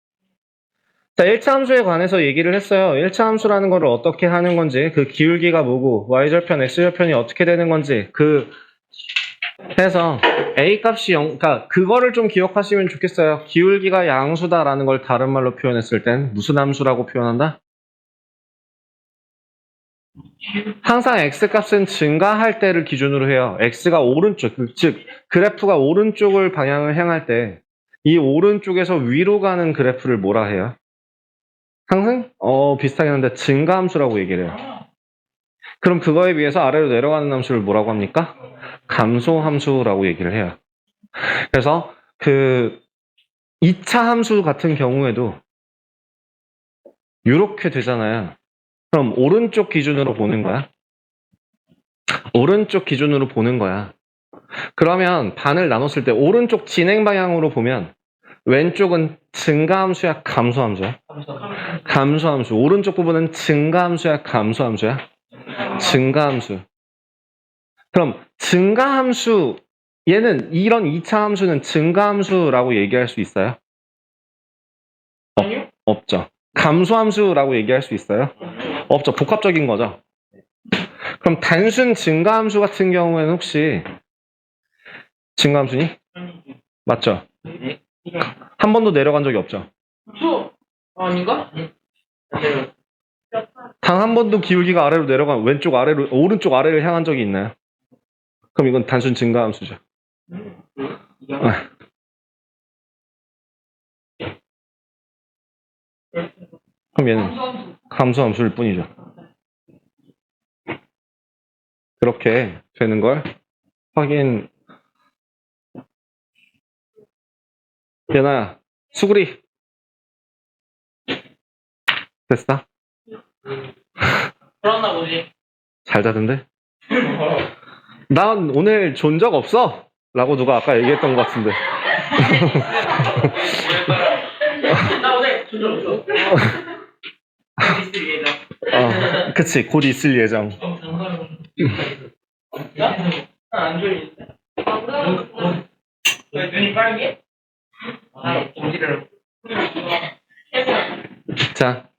자, 1차 함수에 관해서 얘기를 했어요. 1차 함수라는 거를 어떻게 하는 건지, 그 기울기가 뭐고, y절편, x절편이 어떻게 되는 건지, 해서 a 값이 0, 그러니까 그거를 좀 기억하시면 좋겠어요. 기울기가 양수다라는 걸 다른 말로 표현했을 땐 무슨 함수라고 표현한다? 항상 x값은 증가할 때를 기준으로 해요. x가 오른쪽, 즉 그래프가 오른쪽을 방향을 향할 때 이 오른쪽에서 위로 가는 그래프를 뭐라 해요? 항상? 비슷하긴 한데 증가함수라고 얘기를 해요. 그럼 그거에 비해서 아래로 내려가는 함수를 뭐라고 합니까? 감소함수라고 얘기를 해요. 그래서 그 2차 함수 같은 경우에도 이렇게 되잖아요. 그럼 오른쪽 기준으로 보는 거야. 오른쪽 기준으로 보는 거야. 그러면 반을 나눴을 때 오른쪽 진행 방향으로 보면 왼쪽은 증가함수야, 감소함수야? 감소함수. 오른쪽 부분은 증가함수야, 감소함수야? 증가함수. 그럼 증가함수, 얘는 이런 2차 함수는 증가함수라고 얘기할 수 있어요? 아니요? 없죠. 감소함수라고 얘기할 수 있어요? 없죠. 복합적인 거죠. 그럼 단순 증가함수 같은 경우에는 혹시 증가함수니? 맞죠? 한 번도 내려간 적이 없죠. 아닌가? 단 한 번도 기울기가 아래로 내려간 왼쪽 아래로 오른쪽 아래를 향한 적이 있나요? 그럼 이건 단순 증가함수죠. 그럼 얘는 감소함수일 뿐이죠. 그렇게 되는 걸 확인. 예나야, 수구리. 됐어? 그렇나 보지. 잘 자던데? 난 오늘 존 적 없어! 라고 누가 아까 얘기했던 것 같은데. 나 오늘 조절 없어. 그치, 곧 있을 예정. 안 졸리는데. 왜 눈이 빨개? 공기를. 자,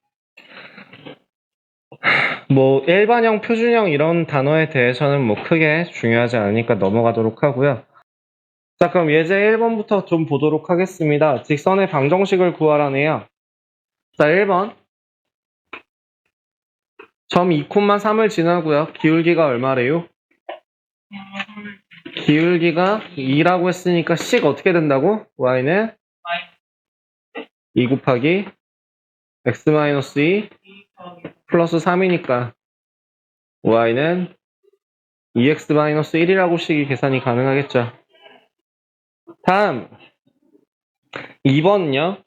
뭐 일반형, 표준형 이런 단어에 대해서는 뭐 크게 중요하지 않으니까 넘어가도록 하고요. 자, 그럼 예제 1번부터 좀 보도록 하겠습니다. 직선의 방정식을 구하라네요. 자, 1번. 점 2,3을 지나고요. 기울기가 얼마래요? 기울기가 2라고 했으니까 식 어떻게 된다고? y는 2 곱하기 x-2 플러스 3이니까 y는 2x-1이라고 식이 계산이 가능하겠죠. 다음 2번은요.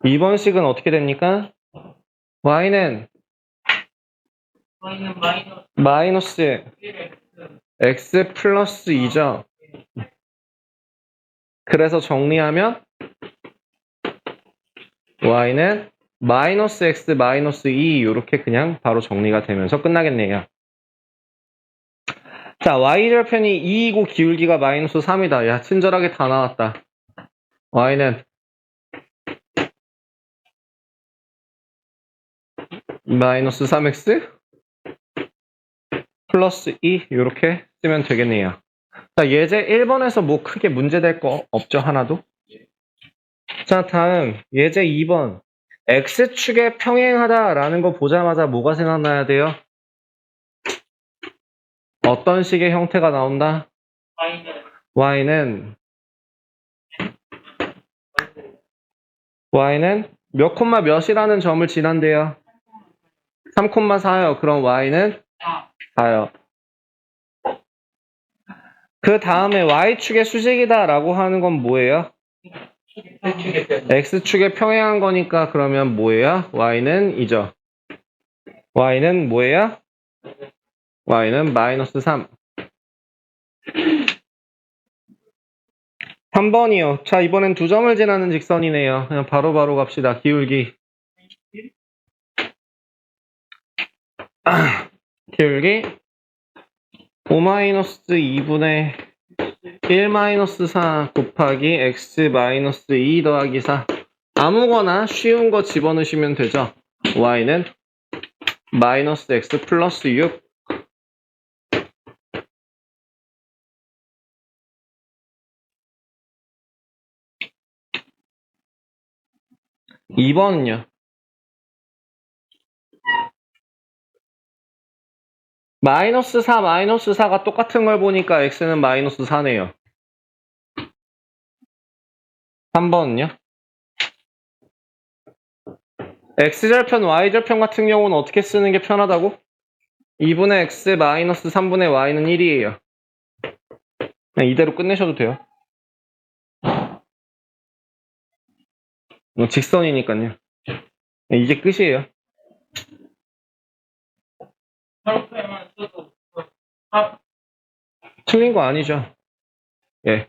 2번 식은 어떻게 됩니까? y는 마이너스 x 플러스 2죠. 그래서 정리하면 y는 마이너스 x 마이너스 2 이렇게 그냥 바로 정리가 되면서 끝나겠네요. 자, y절편이 2이고 기울기가 마이너스 3이다. 야, 친절하게 다 나왔다. y는 마이너스 3x 플러스 2 이렇게 쓰면 되겠네요. 자, 예제 1번에서 뭐 크게 문제될 거 없죠? 하나도? 자, 다음 예제 2번. x축에 평행하다라는 거 보자마자 뭐가 생각나야 돼요? 어떤 식의 형태가 나온다? y는 몇 콤마 몇이라는 점을 지난대요? 3,4요. 그럼 y는 4요. 그 다음에 y축의 수직이다 라고 하는 건 뭐예요? x축에 평행한 거니까 그러면 뭐예요? y는 2죠. y는 뭐예요? y는 마이너스 3. 3번이요. 자, 이번엔 두 점을 지나는 직선이네요. 그냥 바로바로 갑시다. 기울기. 기울기 5-2분의 1-4 곱하기 x-2 더하기 4. 아무거나 쉬운 거 집어넣으시면 되죠. y는 마이너스 x 플러스 6. 2번은요. 마이너스 4가 똑같은 걸 보니까 x는 마이너스 4네요. 3번은요. x절편, y절편 같은 경우는 어떻게 쓰는 게 편하다고? 2분의 x 마이너스 3분의 y는 1이에요. 그냥 이대로 끝내셔도 돼요. 직선이니까요. 이게 끝이에요. 저렇게만 써도 틀린 거 아니죠? 예.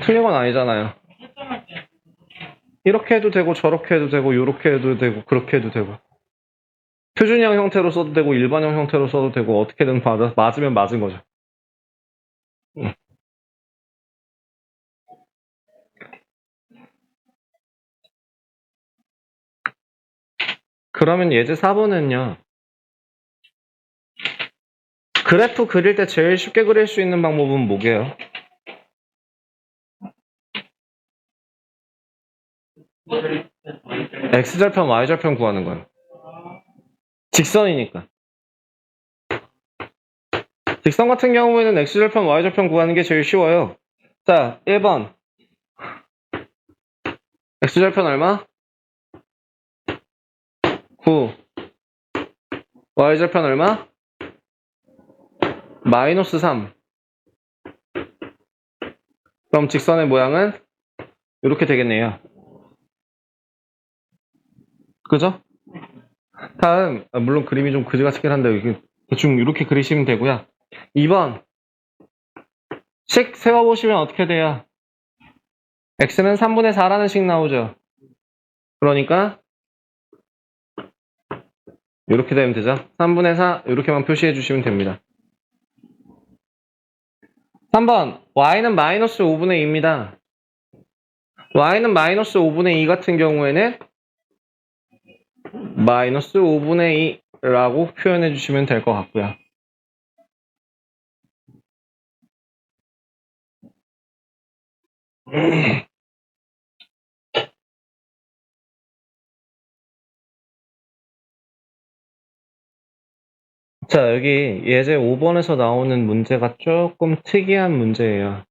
틀린 건 아니잖아요. 이렇게 해도 되고 저렇게 해도 되고 요렇게 해도 되고 그렇게 해도 되고 표준형 형태로 써도 되고 일반형 형태로 써도 되고 어떻게든 맞으면 맞은 거죠. 그러면 예제 4번은요. 그래프 그릴 때 제일 쉽게 그릴 수 있는 방법은 뭐게요? x절편, y절편 구하는 거예요. 직선이니까. 직선 같은 경우에는 x절편, y절편 구하는 게 제일 쉬워요. 자, 1번. x절편 얼마? 9. y절편 얼마? 마이너스 3. 그럼 직선의 모양은 이렇게 되겠네요. 그죠? 다음, 물론 그림이 좀 그지같긴 한데 대충 이렇게 그리시면 되고요. 2번. 식 세워보시면 어떻게 돼요? x는 3분의 4라는 식 나오죠. 그러니까 이렇게 되면 되죠. 3분의 4 이렇게만 표시해 주시면 됩니다. 3번 y는 마이너스 5분의 2입니다. y는 마이너스 5분의 2 같은 경우에는 마이너스 5분의 2라고 표현해 주시면 될 것 같고요. 자, 여기 예제 5번에서 나오는 문제가 조금 특이한 문제예요.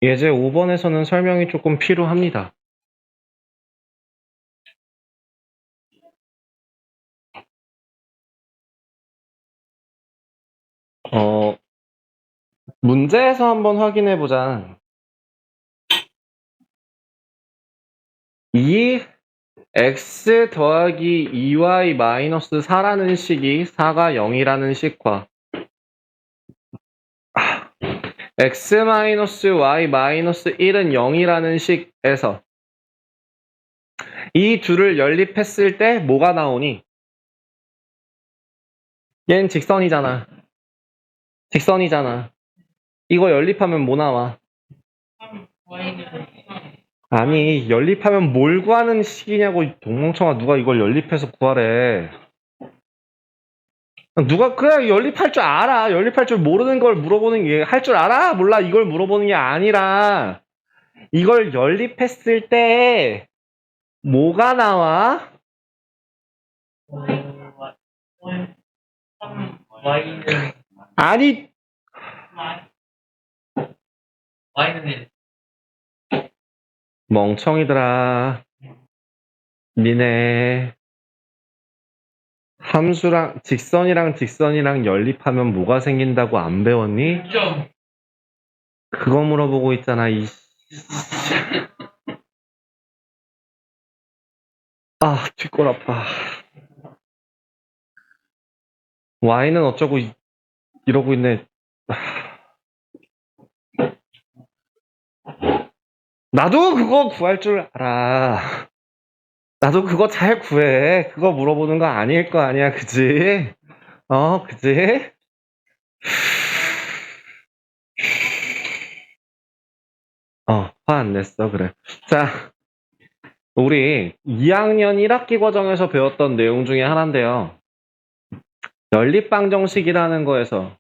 예제 5번에서는 설명이 조금 필요합니다. 문제에서 한번 확인해 보자. 이 x 더하기 2y 마이너스 4라는 식이 4가 0이라는 식과 x 마이너스 y 마이너스 1은 0이라는 식에서 이 둘을 연립했을 때 뭐가 나오니? 얘는 직선이잖아. 직선이잖아. 이거 연립하면 뭐 나와? 아니, 연립하면 뭘 구하는 식이냐고, 동멍청아. 누가 이걸 연립해서 구하래. 누가 그래 연립할 줄 알아. 연립할 줄 모르는 걸 물어보는 게 할 줄 알아? 몰라. 이걸 물어보는 게 아니라 이걸 연립했을 때 뭐가 나와? y는 아니 y는 1. 멍청이들아. 니네 함수랑 직선이랑 연립하면 뭐가 생긴다고 안 배웠니? 6점. 그거 물어보고 있잖아. 아, 뒷골 아파. y는 어쩌고 이러고 있네. 나도 그거 구할 줄 알아. 나도 그거 잘 구해. 그거 물어보는 거 아닐 거 아니야, 그지? 그지? 화 안 냈어, 그래. 자, 우리 2학년 1학기 과정에서 배웠던 내용 중에 하나인데요. 연립방정식이라는 거에서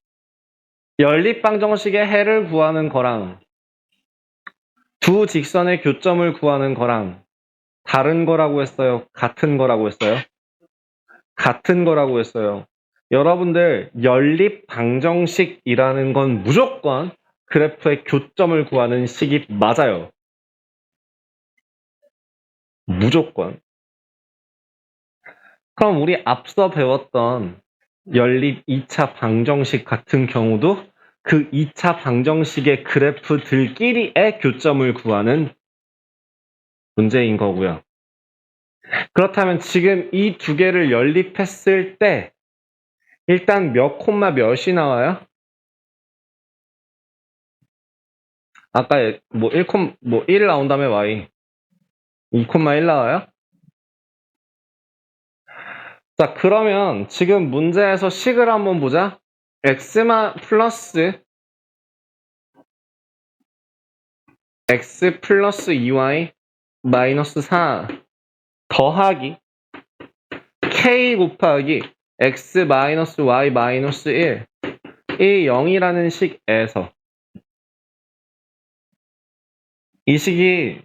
연립방정식의 해를 구하는 거랑 두 직선의 교점을 구하는 거랑 다른 거라고 했어요? 같은 거라고 했어요? 같은 거라고 했어요. 여러분들 연립방정식이라는 건 무조건 그래프의 교점을 구하는 식이 맞아요. 무조건. 그럼 우리 앞서 배웠던 연립 2차 방정식 같은 경우도 그 2차 방정식의 그래프들끼리의 교점을 구하는 문제인 거고요. 그렇다면 지금 이 두 개를 연립했을 때 일단 몇 콤마 몇이 나와요? 아까 1 나온 다음에 y 2,1 나와요? 자, 그러면 지금 문제에서 식을 한번 보자. x만 플러스 x 플러스 2y 마이너스 4 더하기 k 곱하기 x 마이너스 y 마이너스 1 이 0이라는 식에서 이 식이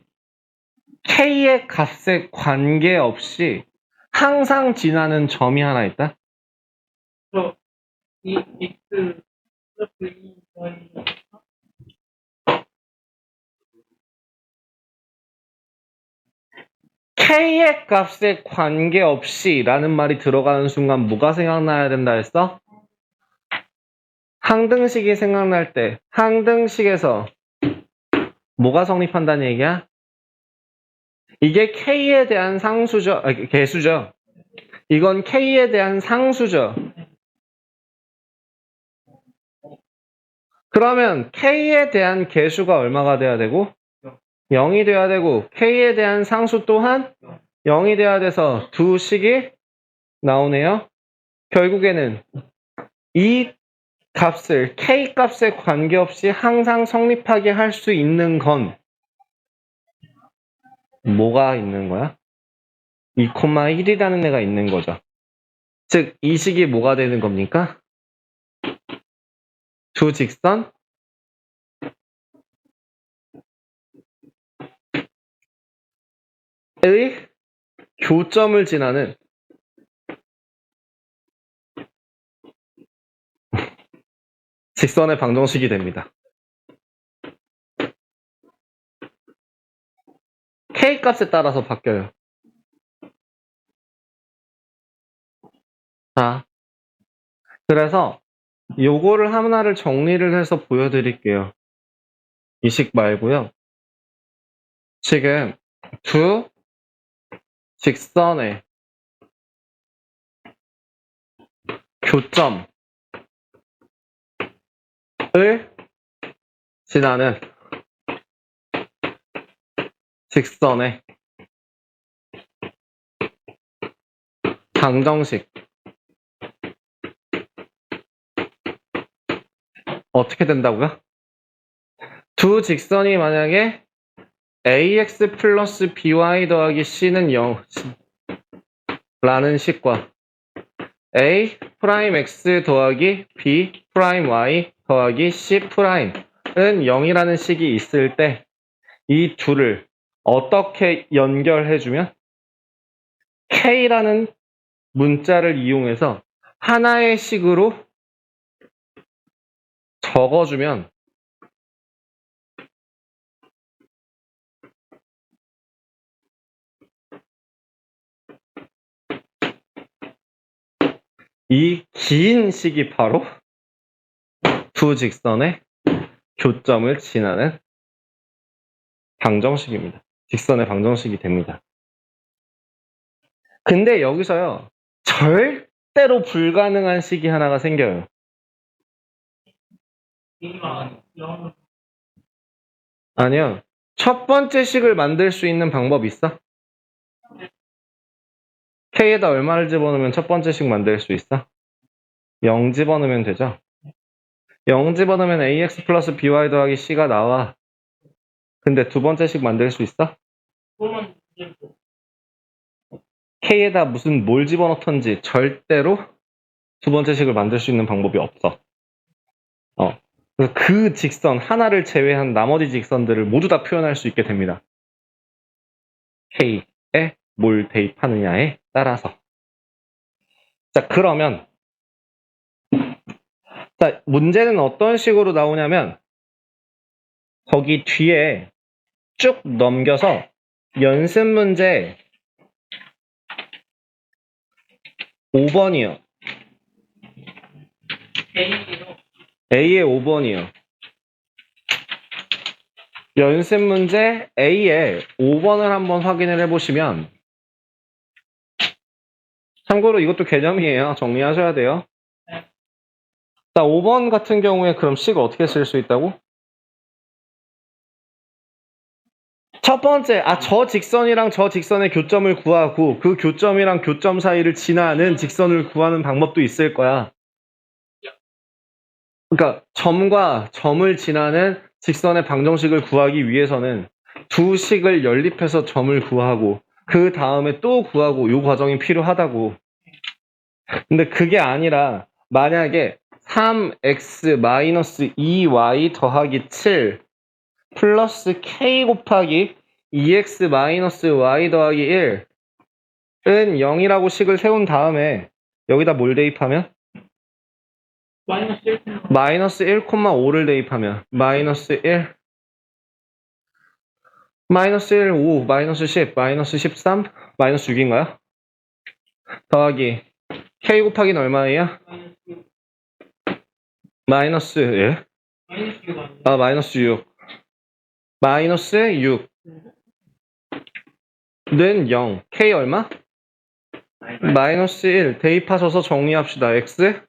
k의 값에 관계없이 항상 지나는 점이 하나 있다. 이 X 플러스 2 Y k의 값에 관계없이 라는 말이 들어가는 순간 뭐가 생각나야 된다 했어? 항등식이 생각날 때 항등식에서 뭐가 성립한다는 얘기야? 이게 k에 대한 상수죠. 개수죠. 이건 k에 대한 상수죠. 그러면 k에 대한 개수가 얼마가 돼야 되고 0이 돼야 되고 k에 대한 상수 또한 0이 돼야 돼서 두 식이 나오네요. 결국에는 이 값을 k 값에 관계없이 항상 성립하게 할 수 있는 건 뭐가 있는 거야? 2,1이라는 애가 있는 거죠. 즉, 이 식이 뭐가 되는 겁니까? 두 직선의 교점을 지나는 직선의 방정식이 됩니다. k 값에 따라서 바뀌어요. 자, 그래서 요거를 하나를 정리를 해서 보여드릴게요. 이 식 말고요. 지금 두 직선의 교점을 지나는 직선의 방정식 어떻게 된다고요? 두 직선이 만약에 ax 플러스 by 더하기 c는 0 라는 식과 a 프라임 x 더하기 b 프라임 y 더하기 c 프라임은 0이라는 식이 있을 때 이 둘을 어떻게 연결해주면 k라는 문자를 이용해서 하나의 식으로 적어주면 이 긴 식이 바로 두 직선의 교점을 지나는 방정식입니다. 직선의 방정식이 됩니다. 근데 여기서요, 절대로 불가능한 식이 하나가 생겨요. 아니요. 첫 번째 식을 만들 수 있는 방법이 있어? K에다 얼마를 집어넣으면 첫 번째식 만들 수 있어? 0 집어넣으면 되죠? 0 집어넣으면 AX 플러스 BY 더하기 C가 나와. 근데 두 번째식 만들 수 있어? 그거만 문제고. K에다 무슨 뭘 집어넣던지 절대로 두 번째식을 만들 수 있는 방법이 없어. 그래서 그 직선 하나를 제외한 나머지 직선들을 모두 다 표현할 수 있게 됩니다. K에 뭘 대입하느냐에 따라서. 자, 그러면 자, 문제는 어떤 식으로 나오냐면 거기 뒤에 쭉 넘겨서 연습 문제 5번이요. 개인기로. A의 5번이요. 연습 문제 A의 5번을 한번 확인을 해보시면 참고로 이것도 개념이에요. 정리하셔야 돼요. 자, 5번 같은 경우에 그럼 C가 어떻게 쓸 수 있다고? 첫 번째, 저 직선이랑 저 직선의 교점을 구하고 그 교점이랑 교점 사이를 지나는 직선을 구하는 방법도 있을 거야. 그러니까 점과 점을 지나는 직선의 방정식을 구하기 위해서는 두 식을 연립해서 점을 구하고 그 다음에 또 구하고 이 과정이 필요하다고. 근데 그게 아니라 만약에 3x-2y 더하기 7 플러스 k 곱하기 2x-y 더하기 1은 0이라고 식을 세운 다음에 여기다 뭘 대입하면? 마이너스 1. 마이너스 1,5를 대입하면 마이너스 1, 마이너스 1, 5, 마이너스 10, 마이너스 13, 마이너스 6인가요? 더하기 k 곱하기는 얼마예요? 마이너스 1, 마이너스 6 아니에요? 마이너스 6, 마이너스 6는 0, k 얼마? 마이너스 1 대입하셔서 정리합시다. x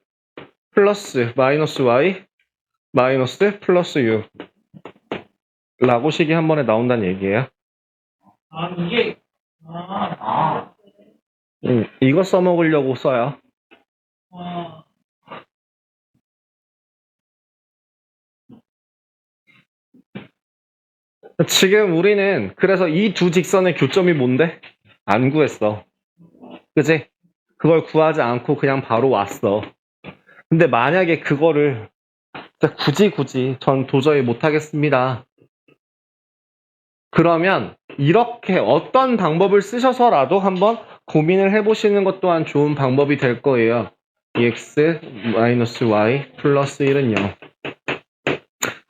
플러스 마이너스 y 마이너스 플러스 6 라고 식이 한 번에 나온다는 얘기예요. 이게, 이거 써먹으려고 써요. 아, 지금 우리는 그래서 이 두 직선의 교점이 뭔데? 안 구했어. 그치? 그걸 구하지 않고 그냥 바로 왔어. 근데 만약에 그거를 굳이 전 도저히 못하겠습니다. 그러면 이렇게 어떤 방법을 쓰셔서라도 한번 고민을 해보시는 것 또한 좋은 방법이 될 거예요. x-y 플러스 1은 0.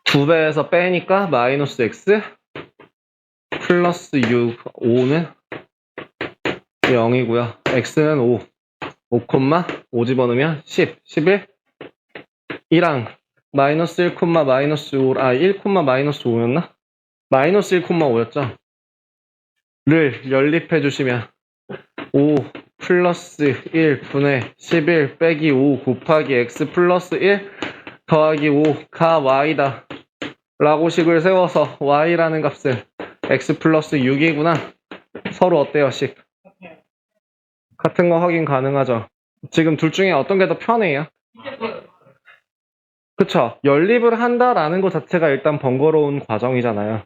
2배에서 빼니까 마이너스 x 플러스 6, 5는 0이고요. x는 5, 5, 집어넣으면 10, 11, 2랑 마이너스 1, 마이너스 5, 1, 마이너스 5였나? 마이너스 1,5였죠? 를 연립해 주시면 5 플러스 1 분의 11 빼기 5 곱하기 x 플러스 1 더하기 5가 y다 라고 식을 세워서 y라는 값은 x 플러스 6이구나. 서로 어때요, 식? 같은 거 확인 가능하죠? 지금 둘 중에 어떤 게 더 편해요? 그쵸? 연립을 한다라는 것 자체가 일단 번거로운 과정이잖아요.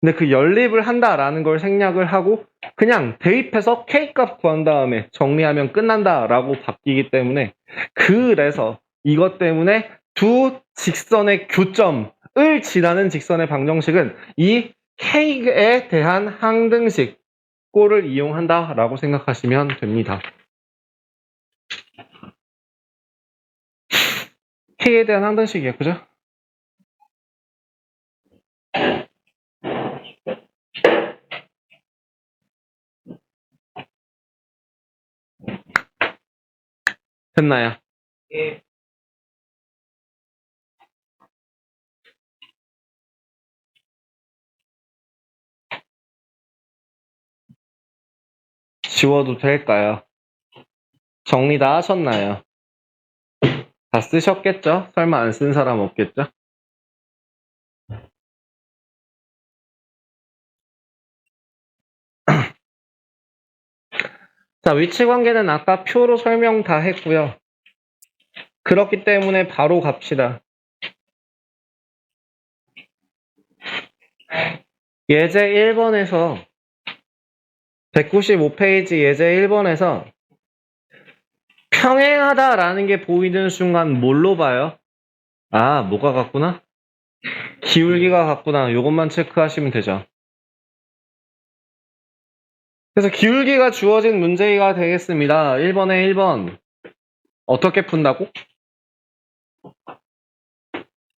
근데 그 연립을 한다라는 걸 생략을 하고 그냥 대입해서 K값 구한 다음에 정리하면 끝난다라고 바뀌기 때문에 그래서 이것 때문에 두 직선의 교점을 지나는 직선의 방정식은 이 K에 대한 항등식 꼴을 이용한다라고 생각하시면 됩니다. K에 대한 항등식이에요. 그죠? 됐나요? 예. 지워도 될까요? 정리 다 하셨나요? 다 쓰셨겠죠? 설마 안 쓴 사람 없겠죠? 자, 위치 관계는 아까 표로 설명 다 했고요. 그렇기 때문에 바로 갑시다. 예제 1번에서 195페이지 예제 1번에서 평행하다라는 게 보이는 순간 뭘로 봐요? 아, 뭐가 같구나? 기울기가 같구나. 요것만 체크하시면 되죠. 그래서 기울기가 주어진 문제가 되겠습니다. 1번에 1번. 어떻게 푼다고?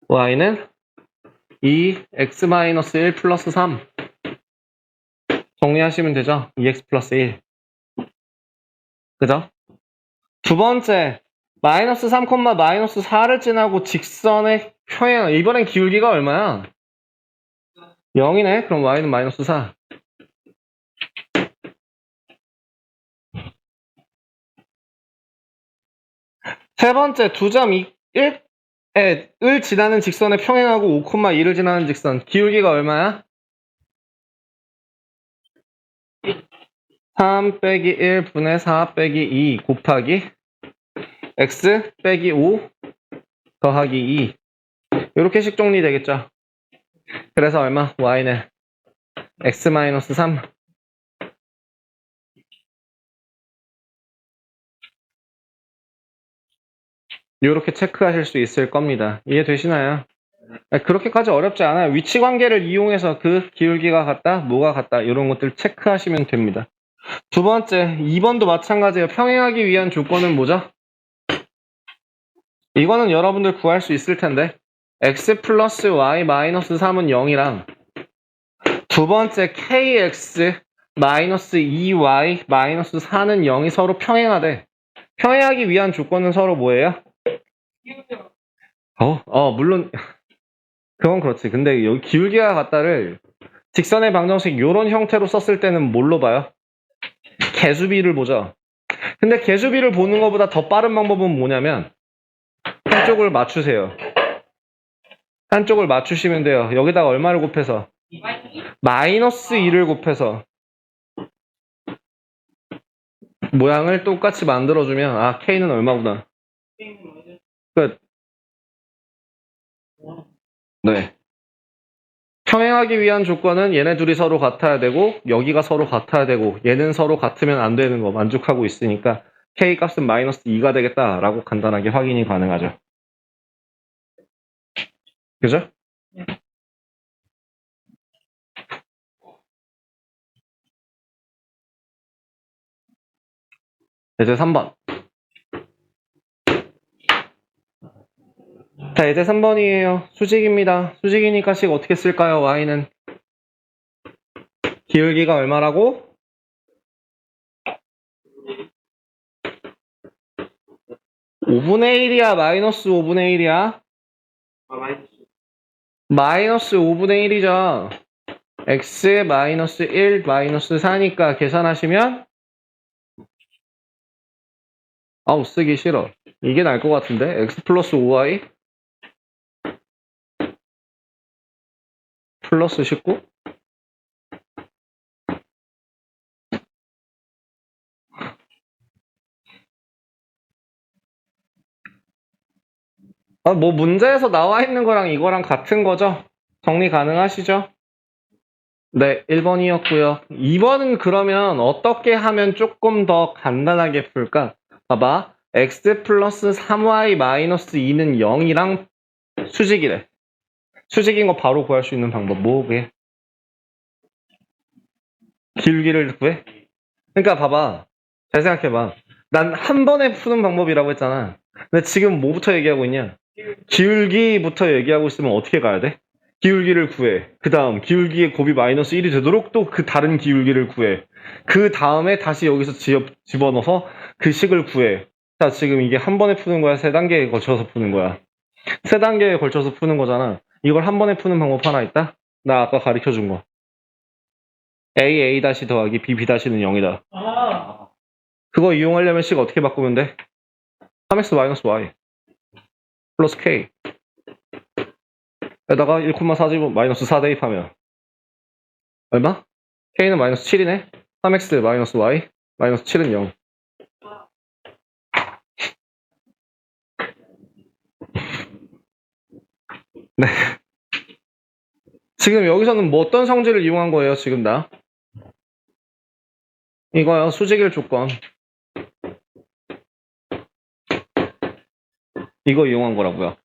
y는 2x-1 플러스 3. 정리하시면 되죠. 2x 플러스 1. 그죠? 두 번째, 마이너스 3, 마이너스 4를 지나고 직선의 평행. 이번엔 기울기가 얼마야? 0이네. 그럼 y는 마이너스 4. 세 번째, 2.1을 지나는 직선에 평행하고 5,2를 지나는 직선. 기울기가 얼마야? 3 빼기 1 분의 4 빼기 2 곱하기 x 빼기 5 더하기 2. 이렇게 식 정리되겠죠? 그래서 얼마? y는 x-3. 이렇게 체크하실 수 있을 겁니다. 이해되시나요? 그렇게까지 어렵지 않아요. 위치 관계를 이용해서 그 기울기가 같다, 뭐가 같다 이런 것들 체크하시면 됩니다. 두 번째, 2번도 마찬가지예요. 평행하기 위한 조건은 뭐죠? 이거는 여러분들 구할 수 있을 텐데 x 플러스 y 마이너스 3은 0이랑 두 번째 kx 마이너스 2y 마이너스 4는 0이 서로 평행하대. 평행하기 위한 조건은 서로 뭐예요? 물론 그건 그렇지. 근데 여기 기울기가 같다를 직선의 방정식 이런 형태로 썼을 때는 뭘로 봐요? 개수비를 보죠. 근데 개수비를 보는 것보다 더 빠른 방법은 뭐냐면 한쪽을 맞추세요. 한쪽을 맞추시면 돼요. 여기다가 얼마를 곱해서? 마이너스 2를 곱해서 모양을 똑같이 만들어주면 아, k는 얼마구나. 끝. 네. 평행하기 위한 조건은 얘네 둘이 서로 같아야 되고 여기가 서로 같아야 되고 얘는 서로 같으면 안 되는 거 만족하고 있으니까 k 값은 마이너스 2가 되겠다라고 간단하게 확인이 가능하죠. 그죠? 이제 3번. 자, 이제 3번이에요. 수직입니다. 수직이니까 식 어떻게 쓸까요? y는 기울기가 얼마라고? (5분의 1이야) 마이너스 (5분의 1이야) 마이너스 (5분의 1이죠) x 마이너스 1 마이너스 4니까 계산하시면 아우 쓰기 싫어. 이게 나을 것 같은데 x 플러스 5y 플러스 19? 뭐 문제에서 나와 있는 거랑 이거랑 같은 거죠? 정리 가능하시죠? 네, 1번이었고요. 2번은 그러면 어떻게 하면 조금 더 간단하게 풀까? 봐봐. x 플러스 3y 마이너스 2는 0이랑 수직이래. 수직인 거 바로 구할 수 있는 방법 뭐 그게? 기울기를 구해? 그러니까 봐봐. 잘 생각해봐. 난 한 번에 푸는 방법이라고 했잖아. 근데 지금 뭐부터 얘기하고 있냐? 기울기부터 얘기하고 있으면 어떻게 가야 돼? 기울기를 구해. 그 다음 기울기의 곱이 마이너스 1이 되도록 또 그 다른 기울기를 구해. 그 다음에 다시 여기서 집어넣어서 그 식을 구해. 자, 지금 이게 한 번에 푸는 거야? 세 단계에 걸쳐서 푸는 거야? 세 단계에 걸쳐서 푸는 거잖아. 이걸 한 번에 푸는 방법 하나 있다? 나 아까 가르쳐준 거. a 다시 더하기 b 다시는 0이다. 그거 이용하려면 식 어떻게 바꾸면 돼? 3x 마이너스 y 플러스 k 에다가 1,4 집어 마이너스 4 대입하면 얼마? k는 마이너스 7이네. 3x 마이너스 y 마이너스 7은 0. 네. 지금 여기서는 뭐 어떤 성질을 이용한 거예요, 지금 나? 이거요, 수직일 조건. 이거 이용한 거라고요.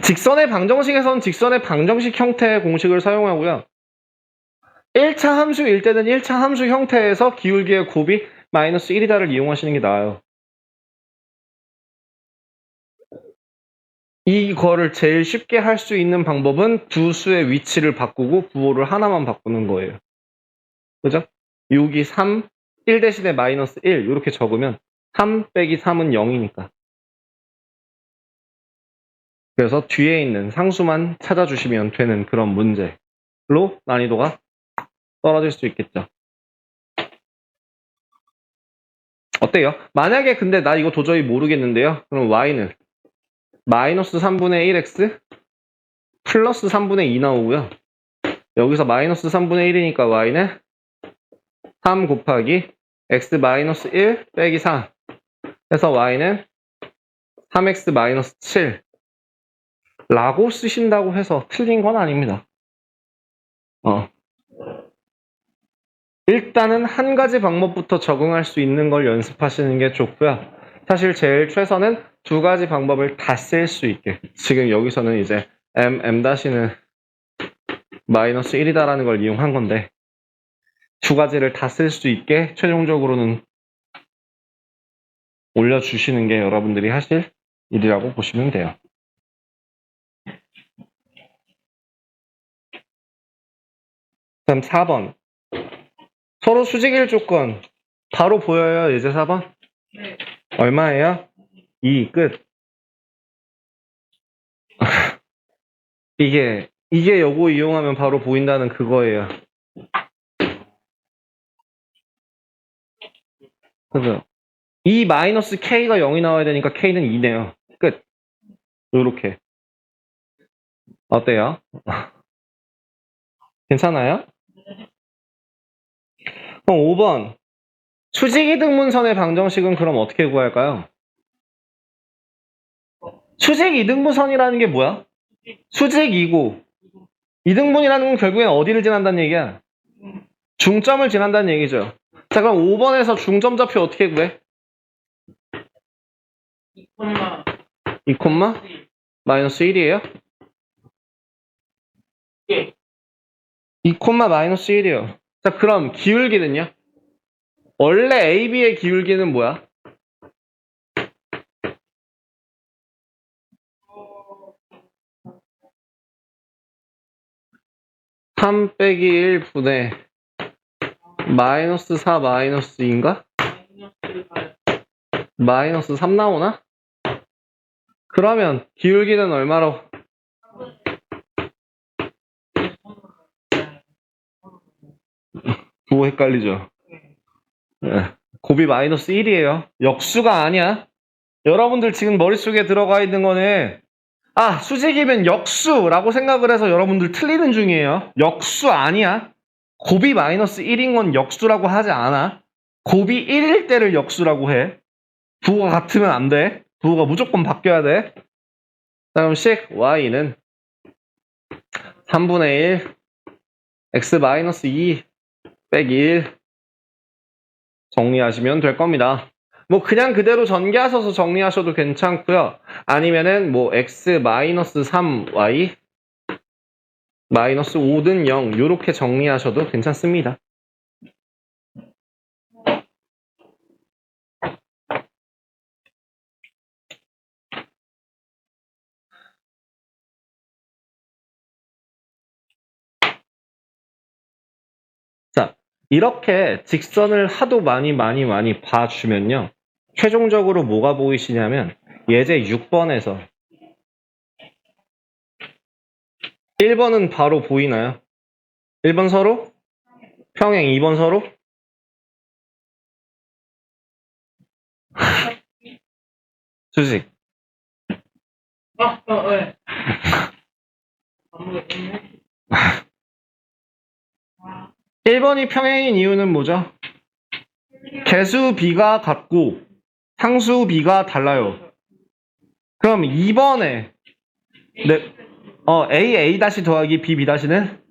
직선의 방정식에서는 직선의 방정식 형태의 공식을 사용하고요. 1차 함수일 때는 1차 함수 형태에서 기울기의 곱이 마이너스 1이다를 이용하시는 게 나아요. 이거를 제일 쉽게 할 수 있는 방법은 두 수의 위치를 바꾸고 부호를 하나만 바꾸는 거예요. 그죠? 6이 3, 1 대신에 마이너스 1 이렇게 적으면 3 빼기 3은 0이니까. 그래서 뒤에 있는 상수만 찾아주시면 되는 그런 문제로 난이도가 떨어질 수 있겠죠. 어때요? 만약에 근데 나 이거 도저히 모르겠는데요. 그럼 y는 마이너스 3분의 1x 플러스 3분의 2 나오고요. 여기서 마이너스 3분의 1이니까 y는 3 곱하기 x 마이너스 1 빼기 4 해서 y는 3x 마이너스 7 라고 쓰신다고 해서 틀린 건 아닙니다. 일단은 한 가지 방법부터 적응할 수 있는 걸 연습하시는 게 좋고요. 사실 제일 최선은 두 가지 방법을 다 쓸 수 있게. 지금 여기서는 이제 m-는 마이너스 1이다라는 걸 이용한 건데 두 가지를 다 쓸 수 있게 최종적으로는 올려주시는 게 여러분들이 하실 일이라고 보시면 돼요. 그다음 4번. 서로 수직일 조건 바로 보여요. 예제 4번? 네. 얼마예요? 2 끝. 이게 요거 이용하면 바로 보인다는 그거예요. 그래서 이 마이너스 k가 0이 나와야 되니까 k는 2네요. 끝. 요렇게. 어때요? 괜찮아요? 그럼 5번. 수직 이등분선의 방정식은 그럼 어떻게 구할까요? 수직 이등분선이라는 게 뭐야? 수직이고 이등분이라는 건 결국엔 어디를 지난다는 얘기야? 중점을 지난다는 얘기죠. 자, 그럼 5번에서 중점 좌표 어떻게 구해? 2 콤마 마이너스 1이에요? 예. 2 콤마 마이너스 1이에요. 자, 그럼 기울기는요? 원래 AB의 기울기는 뭐야? 3 빼기 1 분의 마이너스 4 마이너스 2인가? 마이너스 3 나오나? 그러면 기울기는 얼마로? 부호 헷갈리죠? 네. 곱이 마이너스 1이에요. 역수가 아니야. 여러분들 지금 머릿속에 들어가 있는 거는 수직이면 역수라고 생각을 해서 여러분들 틀리는 중이에요. 역수 아니야. 곱이 마이너스 1인 건 역수라고 하지 않아. 곱이 1일 때를 역수라고 해. 부호가 같으면 안 돼. 부호가 무조건 바뀌어야 돼. 그럼 식 y는 3분의 1 x 마이너스 2 빼기 1 정리하시면 될 겁니다. 뭐 그냥 그대로 전개하셔서 정리하셔도 괜찮고요. 아니면은 뭐 x 마이너스 3 y 마이너스 5는 0 이렇게 정리하셔도 괜찮습니다. 자, 이렇게 직선을 하도 많이 봐주면요. 최종적으로 뭐가 보이시냐면 예제 6번에서 1번은 바로 보이나요? 1번 서로? 평행 2번 서로? 수직. 네. 1번이 평행인 이유는 뭐죠? 개수 b가 같고 상수 b가 달라요. 그럼 2번에 a 다시 더하기 b 다시는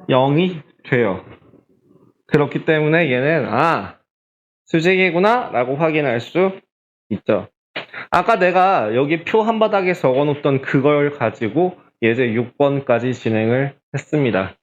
0이 돼요. 그렇기 때문에 얘는 수직이구나 라고 확인할 수 있죠. 아까 내가 여기 표 한바닥에 적어놓던 그걸 가지고 예제 6번까지 진행을 했습니다.